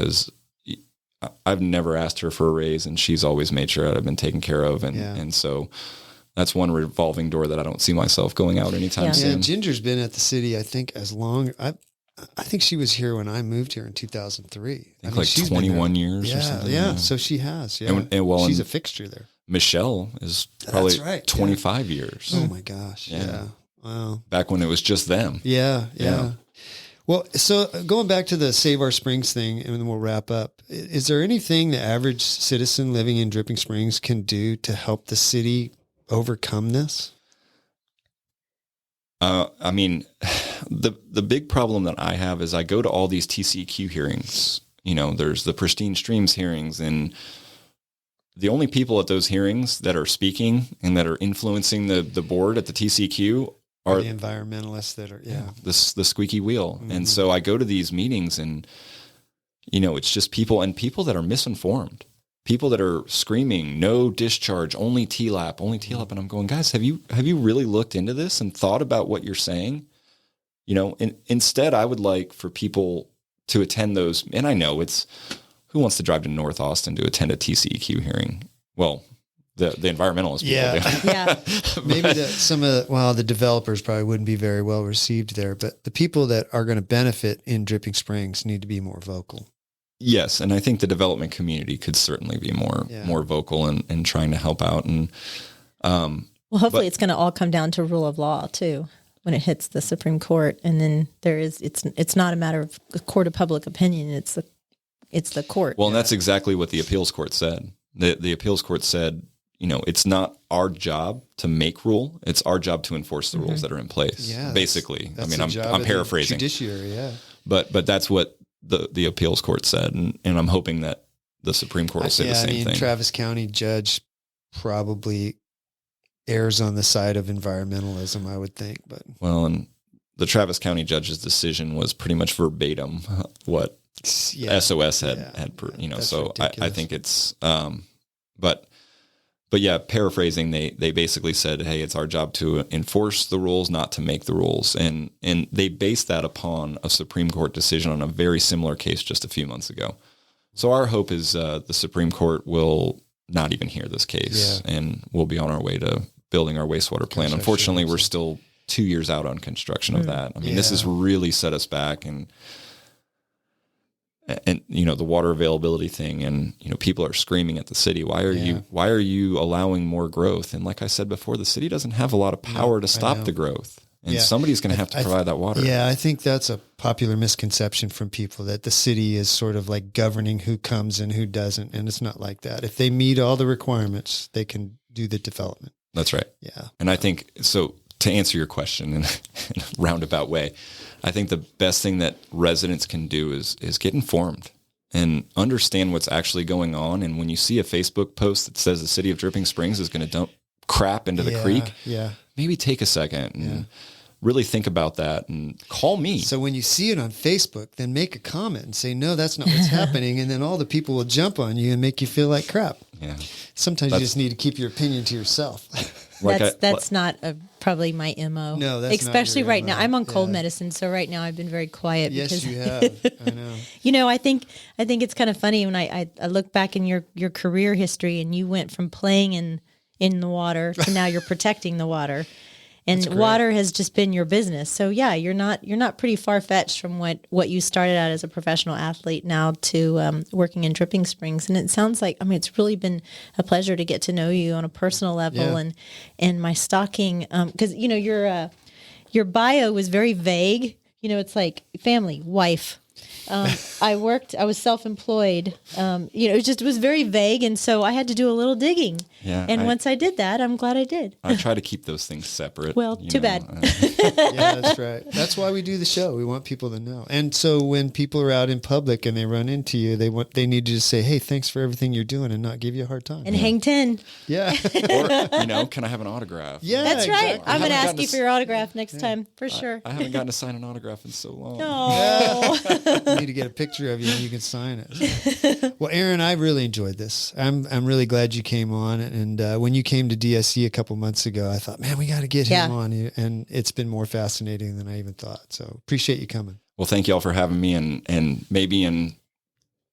I've never asked her for a raise, and she's always made sure that I've been taken care of, and so. That's one revolving door that I don't see myself going out anytime soon. Yeah, Ginger's been at the city, I think, as long. I think she was here when I moved here in 2003. I think she's 21 years or something. Yeah, so she has. Yeah, and she's a fixture there. Michelle is probably 25 years. Oh my gosh. Yeah. Wow. Back when it was just them. Yeah. Well, so going back to the Save Our Springs thing, and then we'll wrap up. Is there anything the average citizen living in Dripping Springs can do to help the city overcome this? The big problem that I have is I go to all these TCEQ hearings. There's the Pristine Streams hearings, and the only people at those hearings that are speaking and that are influencing the board at the TCEQ are the environmentalists that are the squeaky wheel. Mm-hmm. And so I go to these meetings, and it's just people that are misinformed. People that are screaming, no discharge, only TLAP. And I'm going, guys, have you really looked into this and thought about what you're saying? Instead, I would like for people to attend those. And I know who wants to drive to North Austin to attend a TCEQ hearing? Well, the environmentalist people. Yeah. Maybe the developers probably wouldn't be very well received there, but the people that are going to benefit in Dripping Springs need to be more vocal. Yes, and I think the development community could certainly be more vocal and trying to help out. And hopefully it's going to all come down to rule of law too when it hits the Supreme Court, and then it's not a matter of a court of public opinion; it's the court. Well, and that's exactly what the appeals court said. The appeals court said, it's not our job to make rule; it's our job to enforce the rules that are in place. Yeah, basically. I'm paraphrasing. Judiciary, yeah. But that's what the appeals court said, and I'm hoping that the Supreme Court will say the same thing. Travis County judge probably errs on the side of environmentalism, I would think. But and the Travis County judge's decision was pretty much verbatim what SOS had so I think it's but yeah, paraphrasing, they basically said, hey, it's our job to enforce the rules, not to make the rules. And they based that upon a Supreme Court decision on a very similar case just a few months ago. So our hope is the Supreme Court will not even hear this case, and we'll be on our way to building our wastewater plant. Unfortunately, we're still 2 years out on construction of that. I mean, this has really set us back, and the water availability thing, and people are screaming at the city, why are you allowing more growth? And like I said before, the city doesn't have a lot of power to stop the growth, and somebody's going to have to provide that water. Yeah, I think that's a popular misconception from people, that the city is sort of like governing who comes and who doesn't, and it's not like that. If they meet all the requirements, they can do the development. That's right. Yeah. And I think, so to answer your question in a roundabout way, I think the best thing that residents can do is get informed and understand what's actually going on. And when you see a Facebook post that says the city of Dripping Springs is going to dump crap into the creek, maybe take a second and really think about that and call me. So when you see it on Facebook, then make a comment and say, no, that's not what's happening. And then all the people will jump on you and make you feel like crap. Yeah. Sometimes you just need to keep your opinion to yourself. That's not probably my MO. No, that's especially not your right MO. now. I'm on cold medicine, so right now I've been very quiet. Yes, because you have. I know. I think it's kind of funny when I look back in your career history, and you went from playing in the water to now you're protecting the water. And water has just been your business. So yeah, you're not pretty far-fetched from what you started out as a professional athlete now to working in Dripping Springs. And it sounds like, it's really been a pleasure to get to know you on a personal level, and my stalking, because your bio was very vague. It's like family, wife. I was self-employed. It was very vague. And so I had to do a little digging. Yeah. And once I did that, I'm glad I did. I try to keep those things separate. Well, too bad. Yeah, that's right. That's why we do the show. We want people to know. And so when people are out in public and they run into you, they need to just say, hey, thanks for everything you're doing, and not give you a hard time. And hang 10. Yeah. Or, can I have an autograph? Yeah, that's right. exactly. I'm going to ask you for your autograph next time, for sure. I haven't gotten to sign an autograph in so long. No. You need to get a picture of you and you can sign it. Well, Aaron, I really enjoyed this. I'm really glad you came on. And when you came to DSC a couple months ago, I thought, man, we got to get him on. And it's been more fascinating than I even thought. So appreciate you coming. Well, thank you all for having me. And maybe in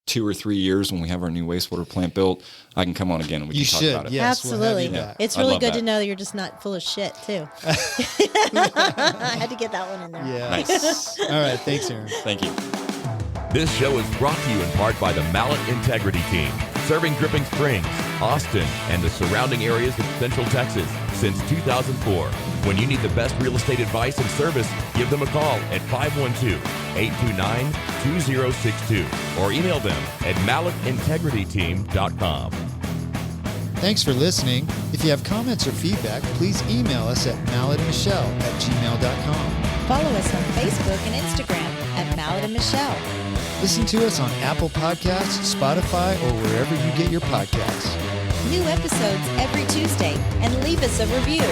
2 or 3 years when we have our new wastewater plant built, I can come on again and we can talk about it. Yes, absolutely. We'll it's really good to know that you're just not full of shit too. I had to get that one in there. Yeah. Nice. All right. Thanks, Aaron. Thank you. This show is brought to you in part by the Mallet Integrity Team, serving Dripping Springs, Austin, and the surrounding areas of Central Texas since 2004. When you need the best real estate advice and service, give them a call at 512-829-2062 or email them at malletintegrityteam.com. Thanks for listening. If you have comments or feedback, please email us at malletandmichelle@gmail.com. Follow us on Facebook and Instagram at Mallet and Michelle. Listen to us on Apple Podcasts, Spotify, or wherever you get your podcasts. New episodes every Tuesday, and leave us a review.